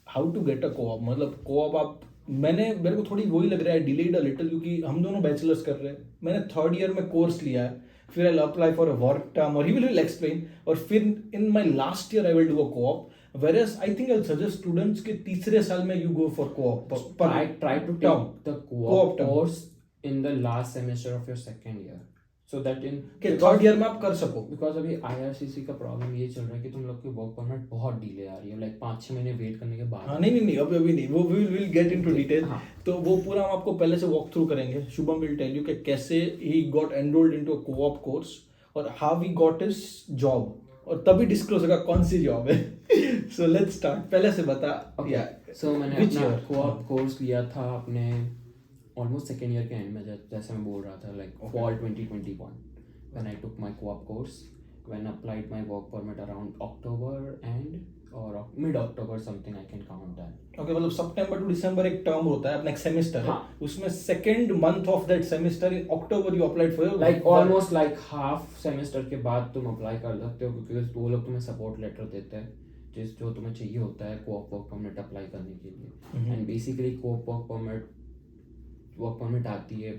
B: how to get a co-op. मतलब कोऑप आप, मेरे को थोड़ी वही लग रहा है डिलेड अ लिटिल, क्योंकि हम दोनों बैचलर्स कर रहे हैं, मैंने 3rd ईयर में कोर्स लिया है, फिर I apply for a work term और ही विल एक्सप्लेन, और फिर in my last year I will do a co-op. Whereas I think I'll suggest students के तीसरे साल में you go for co-op।
A: Try to take the co-op course in the last semester of your 2nd year, so that in
B: 3rd year में आप कर सको।
A: Because अभी IRCC का प्रॉब्लम ये चल रहा है कि तुम लोग की वर्क परमिट बहुत डिले आ रही है, 5-6 महीने वेट करने के बाद।
B: हाँ, नहीं अभी नहीं, वो विल गेट इनटू डिटेल। तो वो पूरा हम आपको पहले से वॉक थ्रू करेंगे। शुभम विल टेल यू कि कैसे he got enrolled into a co-op course और how he got his job, और तभी डिस्क्लोज होगा कौन सी जॉब है। सो लेट्स स्टार्ट, पहले से बता।
A: सो मैंने अपना कोऑप कोर्स लिया था अपने ऑलमोस्ट 2nd ईयर के एंड में, जैसे मैं बोल रहा था, fall 2021 when I took my co-op course, when I applied my work permit around October and or mid-October something, I can count that।
B: Okay, मतलब September to December एक term होता है अपना, एक सेमेस्टर है, उसमें 2nd month of that semester in October you applied for your
A: almost half semester के बाद तुम अप्लाई कर सकते हो, क्योंकि वो लोग तुम्हें सपोर्ट लेटर देते हैं जो तुम्हें चाहिए होता है कोऑप वर्क परमिट अप्लाई करने के लिए। And basically co-op work permit आती है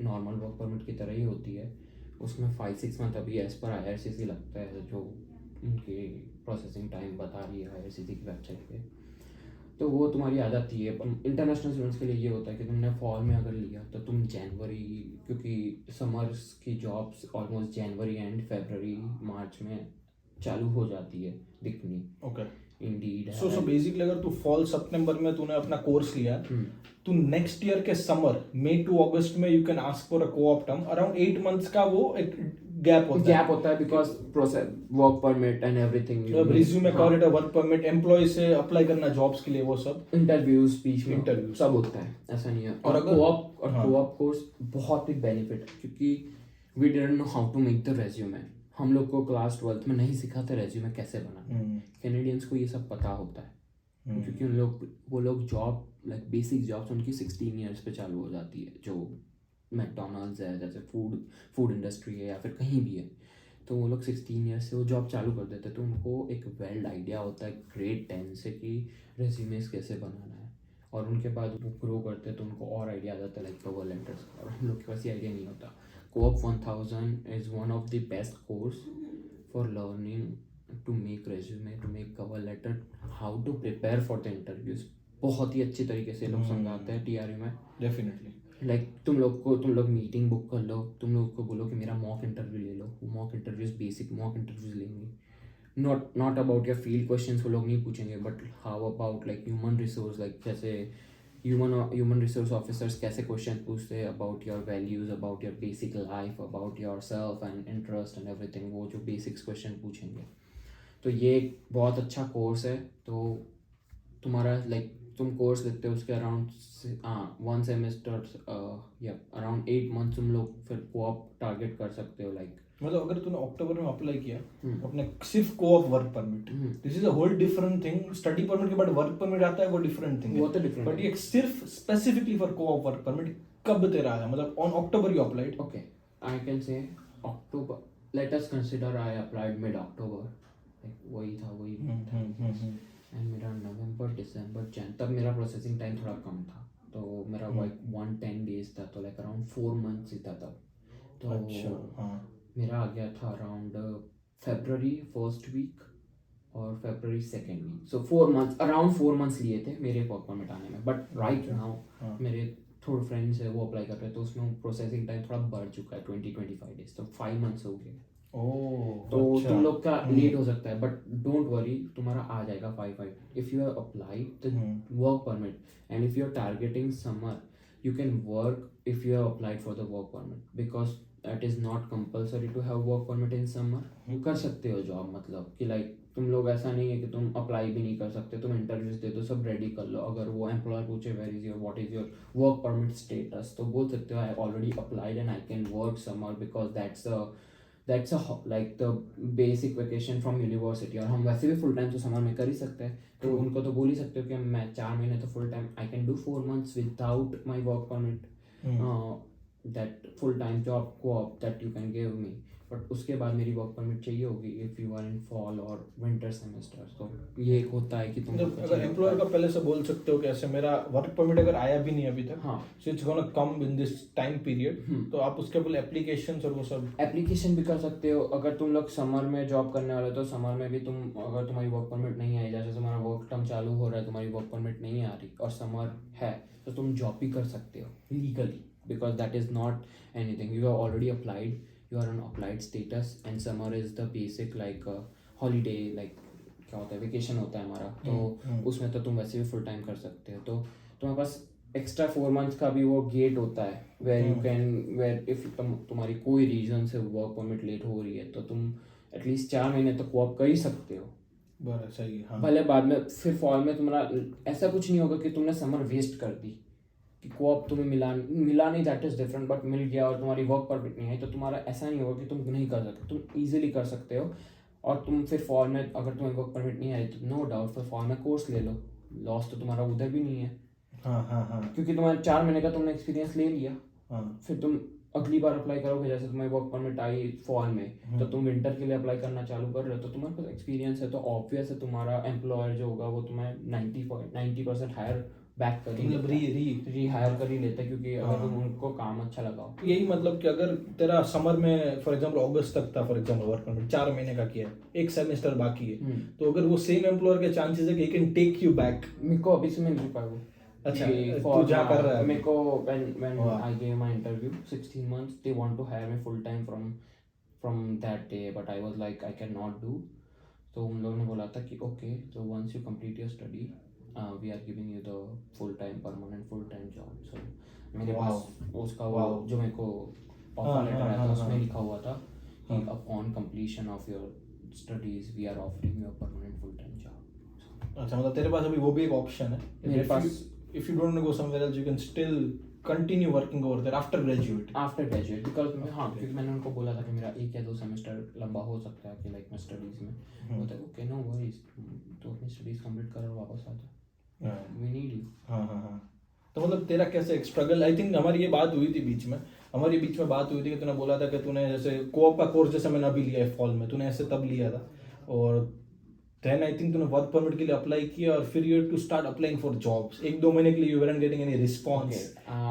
A: नॉर्मल वर्क परमिट की तरह ही होती है, उसमें 5-6 मंथ अभी एज पर IRCC लगता है, जो उनकी प्रोसेसिंग टाइम बता रही है IRCC की वेबसाइट पे। तो वो तुम्हारी आ जाती है। इंटरनेशनल स्टूडेंट्स के लिए ये होता है कि तुमने फॉल में अगर लिया तो तुम जनवरी, क्योंकि समर्स की जॉब्स ऑलमोस्ट जनवरी एंड फरवरी मार्च में चालू हो जाती है दिखनी।
B: ओके।
A: Indeed
B: सो
A: है।
B: बेसिकली अगर तू फॉल सितंबर में तूने अपना कोर्स लिया, तू नेक्स्ट ईयर के समर मई टू अगस्त में you can ask for a co-op term, around 8 months का वो एक गैप होता है
A: because process work permit and everything,
B: मतलब resume cover, work permit, employ से अप्लाई करना जॉब्स के लिए, वो सब
A: इंटरव्यूज, स्पीच में
B: Interviews।
A: सब होता है, ऐसा नहीं है।
B: और
A: और
B: अगर-
A: कोऑप
B: हाँ।
A: कोऑप कोर्स बहुत ही बेनिफिट है, क्योंकि we didn't know how to make the resume. हम लोग को क्लास 12th में नहीं सिखाते रेज्यूमे कैसे बनाना। कैनेडियंस को ये सब पता होता है, क्योंकि वो लोग जॉब लाइक बेसिक जॉब्स उनकी 16 ईयर्स पे चालू हो जाती है, जो मैकडोनल्ड्स है, जैसे फूड इंडस्ट्री है, या फिर कहीं भी है, तो वो लोग 16 ईयर्स से वो जॉब चालू कर देते हैं। तो उनको एक वेल आइडिया होता है ग्रेड 10 से कि रेज्यूमेस कैसे बनाना है, और उनके बाद वो ग्रो करते हैं तो उनको और आइडिया आ जाता है लाइक कवर लेटर्स का, और हम लोग के पास ये आइडिया नहीं होता। Co-op 1000 is one of the best course for learning to make resume, to make cover letter, how to prepare for the interviews. बहुत ही अच्छी तरीके से लोग समझाते हैं TRU में।
B: डेफिनेटली
A: लाइक तुम लोग मीटिंग बुक कर लो, तुम लोग को बोलो कि मेरा मॉक इंटरव्यू ले लो, वो mock interviews basic mock interviews लेंगे। Not about your field questions वो लोग नहीं पूछेंगे, but how about like human resource, like जैसे ह्यूमन रिसोर्स ऑफिसर्स कैसे क्वेश्चन पूछते हैं about your values, about your basic life, about yourself and interest and everything, वो जो बेसिक्स क्वेश्चन पूछेंगे। तो ये एक बहुत अच्छा कोर्स है। तो तुम्हारा लाइक तुम कोर्स लेते हो उसके अराउंड 1 सेमेस्टर या अराउंड 8 मंथ तुम लोग फिर को-op टारगेट कर सकते हो। लाइक
B: मतलब अगर तूने अक्टूबर में अप्लाई किया अपने सिर्फ co-op work permit, this is a whole different thing. Study permit के बाद वर्क परमिट आता है, वो डिफरेंट थिंग है,
A: वो तो different
B: बट ये सिर्फ स्पेसिफिकली फॉर को-op वर्क परमिट कब तेरा आया? मतलब on October you applied?
A: Okay, I can say October. Let us consider I applied mid-October. Like वही था। एंड मेरा नवंबर दिसंबर जैन तब मेरा प्रोसेसिंग टाइम थोड़ा कम था, तो मेरा लाइक 110 डेज था, तो लाइक अराउंड 4 मंथ्स ही था तब। तो
B: अच्छा,
A: मेरा आ गया था अराउंड February फर्स्ट वीक और February सेकेंड वीक, सो 4 मंथ्स, अराउंड 4 मंथ्स लिए थे मेरे वर्क परमिट आने में। बट राइट नाउ मेरे थोड़े फ्रेंड्स है वो अप्लाई कर रहे हैं, तो उसमें प्रोसेसिंग टाइम थोड़ा बढ़ चुका है, 20-25 डेज, तो 5 मंथ्स हो गए। तो
B: अच्छा।
A: तुम लोग का लेट हो सकता है, बट डोंट वरी, तुम्हारा आ जाएगा 5 if you have applied the work permit and if you are targeting summer, you can work if you have applied for the work permit, because that is not compulsory to have work permit in summer. You कर सकते हो job, मतलब कि like तुम लोग ऐसा नहीं है कि तुम अप्लाई भी नहीं कर सकते, तुम इंटरव्यूज दे दो, सब रेडी कर लो। अगर वो एम्प्लॉयर पूछे where is your what is your work permit status, तो बोल सकते हो I already applied and I can work summer, because that's like the basic vacation from university. और हम वैसे भी फुल टाइम तो समर में कर ही सकते हैं, तो उनको तो बोल ही सकते हो कि मैं 4 महीने तो full time, I can do 4 months without my work permit, that full time job co-op that you can give me. But उसके बाद मेरी वर्क परमिट चाहिए होगी if you are in fall और विंटर सेमेस्टर। तो ये एक होता है कि तुम
B: मतलब अगर एम्प्लॉयर का पहले से बोल सकते हो कि ऐसे मेरा वर्क परमिट अगर आया भी नहीं अभी तक,
A: हाँ,
B: so it's gonna come in this time period, तो आप उसके बोले एप्लीकेशंस और वो सब
A: एप्लीकेशन भी कर सकते हो। अगर तुम लोग समर में जॉब करने वाले हो तो समर में भी तुम, अगर तुम्हारी वर्क परमिट नहीं आई, जैसे तुम्हारा वर्क टर्म चालू हो रहा है, तुम्हारी वर्क परमिट नहीं आ रही और समर है, तो तुम जॉब भी कर सकते हो legally, because that is not anything, you have already applied, you are on applied status and summer is the basic like holiday, like क्या होता है, वेकेशन होता है हमारा, तो उसमें तो तुम वैसे भी फुल टाइम कर सकते हो। तो तुम्हारे पास एक्स्ट्रा 4 मंथ्स का भी वो गेट होता है where you can, where if तुम्हारी कोई रीजन से वर्क परमिट लेट हो रही है, तो तुम एटलीस्ट 4 महीने तक को-op कर ही सकते हो।
B: बड़ा सही, हाँ।
A: भले बाद में फिर फॉल में तुम्हारा ऐसा कुछ नहीं होगा कि तुमने समर वेस्ट कर दी, कि को-op तुम्हें मिला नहीं, दैट इज डिफरेंट, बट मिल गया और तुम्हारी वर्क परमिट नहीं आई, तो तुम्हारा ऐसा नहीं होगा कि तुम नहीं कर सकते, तुम ईजिली कर सकते हो। और तुम फिर फॉल में अगर तुम्हें वर्क परमिट नहीं आई तो नो डाउट फिर फॉल में कोर्स ले लो, लॉस तो तुम्हारा उधर भी नहीं है।
B: हाँ,
A: क्योंकि तुम्हारे 4 महीने का तुमने एक्सपीरियंस ले लिया,
B: हाँ।
A: फिर तुम अगली बार अप्लाई करोगे, जैसे तुम्हें वर्क परमिट आई फॉल में, तो तुम विंटर के लिए अप्लाई करना चालू कर रहे हो, तो तुम्हारे पास एक्सपीरियंस है, तो ऑब्वियस है तुम्हारा एम्प्लॉयर जो होगा वो तुम्हें 90% हायर बैक कर ही
B: मतलब
A: री हायर कर ही लेता है, क्योंकि अगर तुम उनको काम अच्छा लगाओ।
B: यही मतलब कि अगर तेरा समर में फॉर एग्जांपल अगस्त तक था, फॉर एग्जांपल वर्क परमिट 4 महीने का किया है, एक सेमेस्टर बाकी है, तो अगर वो सेम एम्प्लॉयर के चांसेस है कि he can take you back.
A: मेरे को अभी से मिल नहीं पाया।
B: अच्छा, तू जा कर रहा है
A: मेरे को when I gave my interview 16 months they want to hire me full time from that day, but I was like I cannot do, तो उन लोगों ने बोला था कि ओके, तो once you complete your study we are giving you the full time permanent full time job. So मेरे पास उसका वो जो मेरे को ऑफर लेटर आया था उसमें लिखा हुआ था कि upon completion of your studies we are offering you a permanent full time job.
B: अच्छा, मतलब तेरे पास अभी वो भी एक ऑप्शन है,
A: मेरे पास
B: if you don't want to go somewhere else you can still continue working over there after graduate
A: because हाँ, क्योंकि मैंने उनको बोला था कि मेरा 1 या 2 सेमेस्टर लंबा हो सकता है कि लाइक मैं स्टडीज में, बोलते हैं ओके नो वरीज, तो अपनी स्टडीज कंप्लीट कर और वापस आ जा, वी नीड यू।
B: हाँ। तो मतलब तेरा कैसे एक स्ट्रगल, आई थिंक हमारी ये बात हुई थी बीच में बात हुई थी कि तूने बोला था कि तूने जैसे कोऑप का कोर्स जैसे मैंने अभी लिया है फॉल में, तूने ऐसे तब लिया था, और देन आई थिंक तूने वर्क परमिट के लिए अप्लाई किया और फिर you had to start applying for jobs. 1-2 महीने के लिए you weren't getting any response।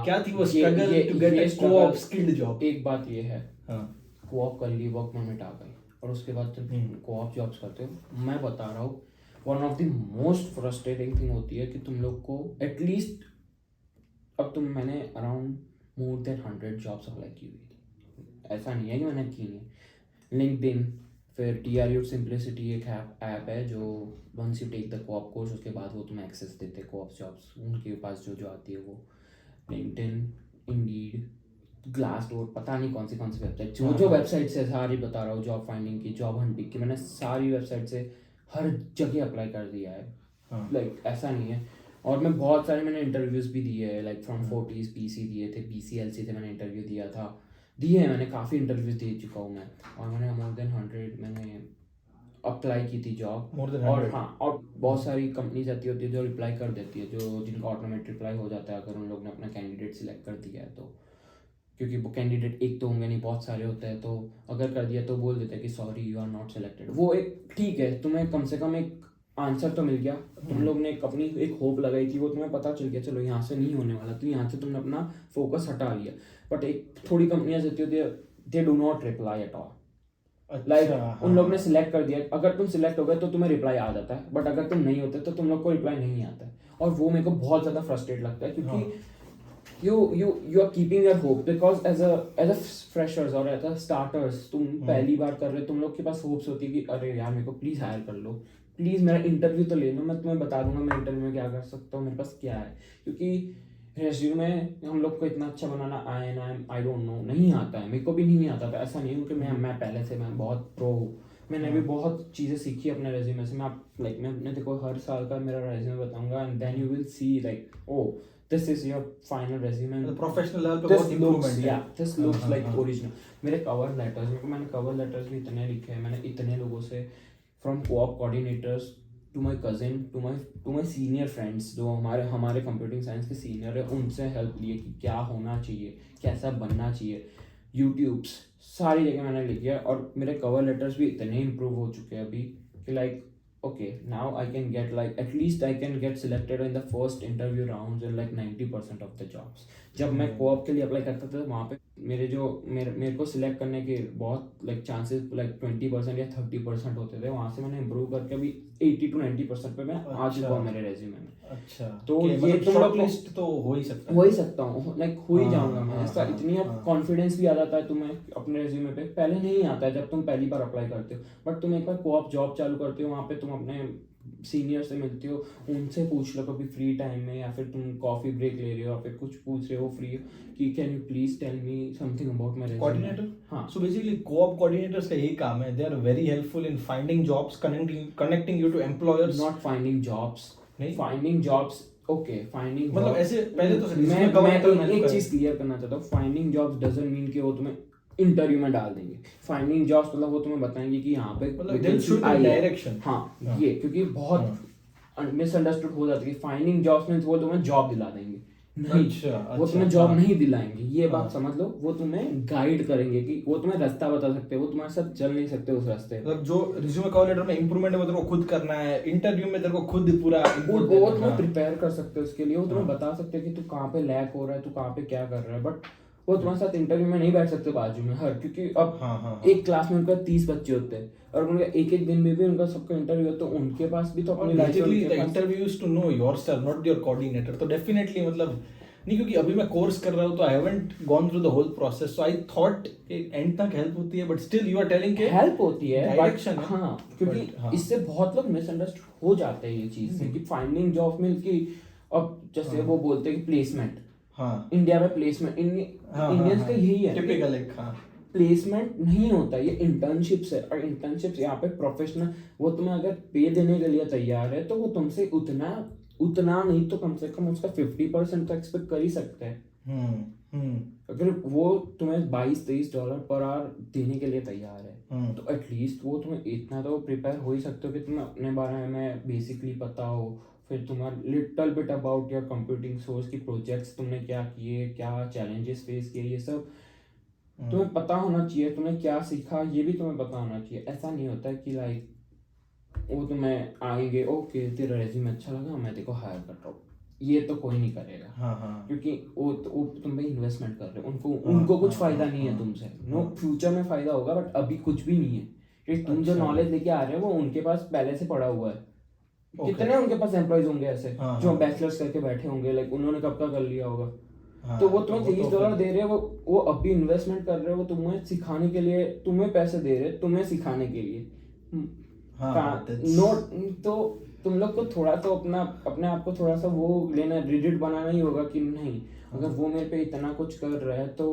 B: क्या थी वो struggle to get a co-op skilled job?
A: एक बात ये है, कोऑप कर ली, वर्क परमिट आ गई, और उसके बाद तुम कोऑप जॉब्स करते हो, मैं बता रहा हूँ one of the most frustrating thing होती है कि तुम लोग को एटलीस्ट मैंने around more than 100 jobs apply की हुई थी, ऐसा नहीं है कि मैंने की नहीं। लिंक्डइन, फिर TRU सिंप्लिसिटी एक ऐप है जो once you take the co-op course उसके बाद वो तुम्हें एक्सेस देते हैं कोऑप जॉब्स, उनके पास जो आती है वो। लिंक्डइन, इंडीड, ग्लासडोर, पता नहीं कौन सी वेबसाइट, जो वेबसाइट से सारी बता रहा हूँ, जॉब फाइंडिंग की, जॉब हंटिंग की, मैंने सारी वेबसाइट से हर जगह अप्लाई कर दिया है, लाइक ऐसा नहीं है। और मैं बहुत सारे मैंने इंटरव्यूज़ भी दिए हैं, लाइक फ्रॉम 40s PC दिए थे, BCLC थे, मैंने इंटरव्यू दिए हैं, मैंने काफ़ी इंटरव्यूज दे चुका हूँ मैं, और मैंने मोर देन 100 मैंने अप्लाई की थी जॉब। और हाँ, और बहुत सारी कंपनीज ऐसी होती है जो रिप्लाई कर देती है, जो जिनका ऑटोमेटिक रिप्लाई हो जाता है अगर उन लोग ने अपना कैंडिडेट सिलेक्ट कर दिया है तो, क्योंकि वो कैंडिडेट एक तो होंगे नहीं, बहुत सारे होते हैं, तो अगर कर दिया तो बोल देते हैं कि sorry you are not selected. वो एक ठीक है, तुम्हें कम से कम एक आंसर तो मिल गया, तुम लोग ने अपनी एक होप लगाई थी, वो तुम्हें पता चल गया चलो यहाँ से नहीं होने वाला, तो यहाँ से तुमने अपना फोकस हटा लिया। बट एक थोड़ी कंपनियां होती है they do not reply at all, like उन लोग ने सिलेक्ट कर दिया, अगर तुम सिलेक्ट हो गए तो तुम्हें रिप्लाई आ जाता है, बट अगर तुम नहीं होते तो तुम लोग को रिप्लाई नहीं आता है, और वो मेरे को बहुत ज़्यादा फ्रस्ट्रेट लगता है, क्योंकि you are keeping your hope, because as a freshers और as a starters तुम पहली बार कर रहे हो, तुम लोग के पास होप्स होती है कि अरे यार मेरे को प्लीज़ हायर कर लो, प्लीज़ मेरा इंटरव्यू तो ले लो, मैं तुम्हें बता दूंगा मैं इंटरव्यू में क्या कर सकता हूँ, मेरे पास क्या है, क्योंकि रेज्यूमे हम लोग को इतना अच्छा बनाना आए ना, आई डोंट नो, नहीं आता है, मेरे को भी नहीं आता था, ऐसा नहीं है, क्योंकि मैं पहले से मैं बहुत प्रो हूँ, मैंने भी बहुत चीज़ें सीखी अपने रेज्यूमे से। मैं देखो हर साल का मेरा रेज्यूमे बताऊंगा, and then you will see like oh this is your final resume,
B: the professional level पे बहुत improvement है,
A: this looks like original। मेरे cover letters, मैंने cover letters भी इतने लिखे हैं, मैंने इतने लोगों से, from co-op coordinators to my cousin to my senior friends जो हमारे computing science के senior है, उनसे help लिए कि क्या होना चाहिए, कैसा बनना चाहिए, YouTubes सारी जगह मैंने लिखी है, और मेरे cover letters भी इतने improve हो चुके हैं अभी कि like okay, now I can get like at least I can get selected in the first interview rounds in like 90% of the jobs। जब मैं कोऑप के लिए अप्लाई करता था वहाँ पे मेरे को सिलेक्ट करने के बहुत like chances like 20% या 30% होते थे, वहाँ से मैंने इम्प्रूव करके अभी 80 to 90% पे मैं आ चुका हूँ मेरे रेज्यूमे में।
B: अच्छा,
A: तो
B: ये तुम लोग लिस्ट तो हो ही सकता
A: हूँ लाइक हो ही जाऊंगा मैं, ऐसा इतनी कॉन्फिडेंस भी आ जाता है तुम्हें अपने रेज्यूमे पे, पहले नहीं आता है जब तुम पहली बार अप्लाई करते हो, बट तुम एक बार कोऑप जॉब चालू करते हो, वहाँ पे तुम अपने सीनियर से मिलते हो, उनसे पूछ लो कभी फ्री टाइम में, या फिर तुम कॉफी ब्रेक ले रहे हो या फिर कुछ पूछ रहे हो फ्री कि can you please tell me something about my
B: coordinator. हाँ, सो बेसिकली कोऑप कोऑर्डिनेटर्स का यही काम है, they are very helpful in finding jobs, connecting you to employers.
A: Not finding jobs, finding jobs, okay finding
B: मतलब ऐसे पहले तो
A: मैं एक चीज क्लियर करना चाहता हूँ, फाइंडिंग जॉब्स डजंट मीन कि वो तुम्हें इंटरव्यू में डाल देंगे। फाइंडिंग जॉब्स मतलब वो तुम्हें बताएंगे कि यहाँ पे
B: डायरेक्शन,
A: हाँ ये, क्योंकि बहुत मिसअंडरस्टूड हो जाता है कि फाइंडिंग जॉब्स में वो तुम्हें जॉब दिला देंगे, नहीं वो तुम्हें जॉब नहीं दिलाएंगे, ये बात समझ लो, वो तुम्हें गाइड करेंगे कि वो तुम्हें रास्ता बता सकते हैं, वो तुम्हारे साथ चल नहीं सकते उस रास्ते।
B: मतलब जो रिज्यूमे कवर लेटर में इंप्रूवमेंट है वो तेरे को खुद करना है, इंटरव्यू में तेरे को खुद पूरा
A: वो तुम्हें प्रिपेयर कर सकते हो उसके लिए, वो तुम्हें बता सकते हैं कि तू कहाँ पे लैक हो रहा है, तू कहाँ पे क्या कर रहा है, बट वो तुम्हारे साथ इंटरव्यू में नहीं बैठ सकते बाजू में हर, क्योंकि अब एक क्लास में उनका 30 बच्चे होते हैं और उनका एक दिन में भी उनका सबका इंटरव्यू है, तो उनके पास भी तो अपनी
B: interview is to know yourself not your coordinator. तो डेफिनेटली मतलब नहीं, क्योंकि अभी मैं कोर्स कर रहा हूँ तो I haven't gone through the whole process, so I thought and तक हेल्प होती है, but still you are telling के
A: हेल्प होती है
B: डायरेक्शन है।
A: हाँ, क्योंकि
B: हाँ।
A: इससे बहुत लोग मिसअंडरस्टूड हो जाते हैं ये चीज से कि फाइंडिंग जॉब में कि अब जैसे वो बोलते हैं कि प्लेसमेंट,
B: हाँ
A: इंडिया में प्लेसमेंट इंडियंस का यही है,
B: टिपिकल एक, हाँ
A: प्लेसमेंट नहीं होता, ये इंटर्नशिप्स है। और इंटर्नशिप्स यहाँ पे प्रोफेशनल, वो तुम्हें अगर पे देने के लिए तैयार है तो वो तुमसे उतना नहीं तो कम से कम उसका 50% तो एक्सपेक्ट कर ही सकते हैं। अगर वो तुम्हें $22-23 पर आवर देने के लिए तैयार है तो एटलीस्ट वो तुम्हें इतना तो प्रिपेयर हो ही सकते हो कि तुम्हें अपने बारे में बेसिकली पता हो, फिर तुम्हारा little bit about your computing source की प्रोजेक्ट्स तुमने क्या किए, क्या चैलेंजेस फेस किए, ये सब तुम्हें पता होना चाहिए। तुमने क्या सीखा ये भी तुम्हें पता होना चाहिए। ऐसा नहीं होता है कि लाइक वो तुम्हें आएंगे, ओके तेरा रेज्यूमे अच्छा लगा मैं तेरे को हायर कर रहा हूँ, ये तो कोई नहीं करेगा।
B: हाँ।
A: क्योंकि वो तुम पे इन्वेस्टमेंट कर रहे हो, उनको कुछ फायदा नहीं है तुमसे। नो, फ्यूचर में फायदा होगा बट अभी कुछ भी नहीं है, क्योंकि तुम जो नॉलेज लेके आ रहे हो वो उनके पास पहले से पड़ा हुआ है। कितने उनके पास एम्प्लॉयज होंगे ऐसे जो बैचलर्स करके बैठे होंगे, लाइक उन्होंने कब का कर लिया होगा। तो वो तुम्हें $30 दे रहे हैं, वो अभी इन्वेस्टमेंट कर रहे हो, वो तुम्हें सिखाने के लिए तुम्हें पैसे दे रहे हैं, तुम्हें सिखाने के लिए। तो तुम लोग को थोड़ा तो अपने आप को थोड़ा सा वो लेना, रिजिड बनाना ही होगा कि नहीं, अगर वो मेरे पे इतना कुछ कर रहा है तो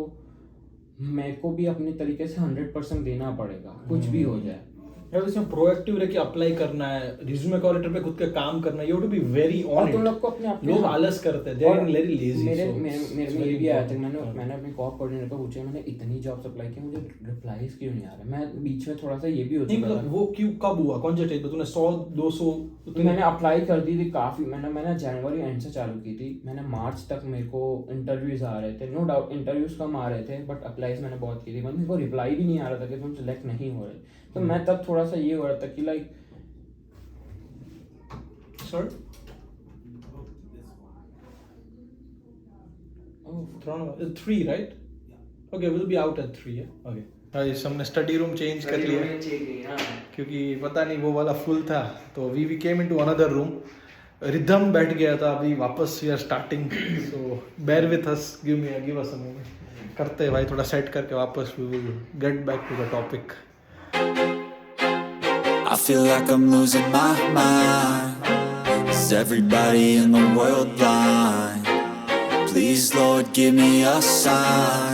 A: मेरे को भी अपने तरीके से 100% देना पड़ेगा, कुछ भी हो जाए।
B: यार इसमें प्रोएक्टिव रह के अप्लाई करना है, रिज्यूमे कॉरिटर पे खुद का काम करना है, you have to be very on it.
A: तुम लोग को अपने
B: लोग आलस करते हैं, दे आर वेरी लेजी।
A: मेरे में ये भी आया था, मैंने अपने कॉप कोऑर्डिनेटर को पूछा, मैंने इतनी जॉब्स अप्लाई की, मुझे रिप्लाईज क्यों नहीं आ रहा। मैं बीच में थोड़ा सा ये भी हो चुका था।
B: वो क्यों, कब हुआ, कौन से स्टेज पे तूने 100-200?
A: मैंने अप्लाई कर दी थी काफी, मैंने जनवरी एंड से चालू की थी, मैंने मार्च तक मेरे को इंटरव्यूज आ रहे थे, नो डाउट इंटरव्यूज कम आ रहे थे बट अप्लाईज मैंने बहुत की थी, बट मेरे को रिप्लाई भी नहीं आ रहा था कि तुम सिलेक्ट नहीं हो रहे। तो मैं तब थोड़ा सा ये हो रहा था कि like
B: sir 3 right, okay will be out at 3। Okay guys, हमने स्टडी रूम चेंज कर लिया क्योंकि पता नहीं वो वाला फुल था, तो we came into another room. Ridham बैठ गया था, अभी वापस we are starting, so bear with us, give us a moment. करते हैं भाई थोड़ा सेट करके वापस we will get back to the topic.
C: I feel like I'm losing my mind. Is everybody in the world blind? Please, Lord, give me a sign.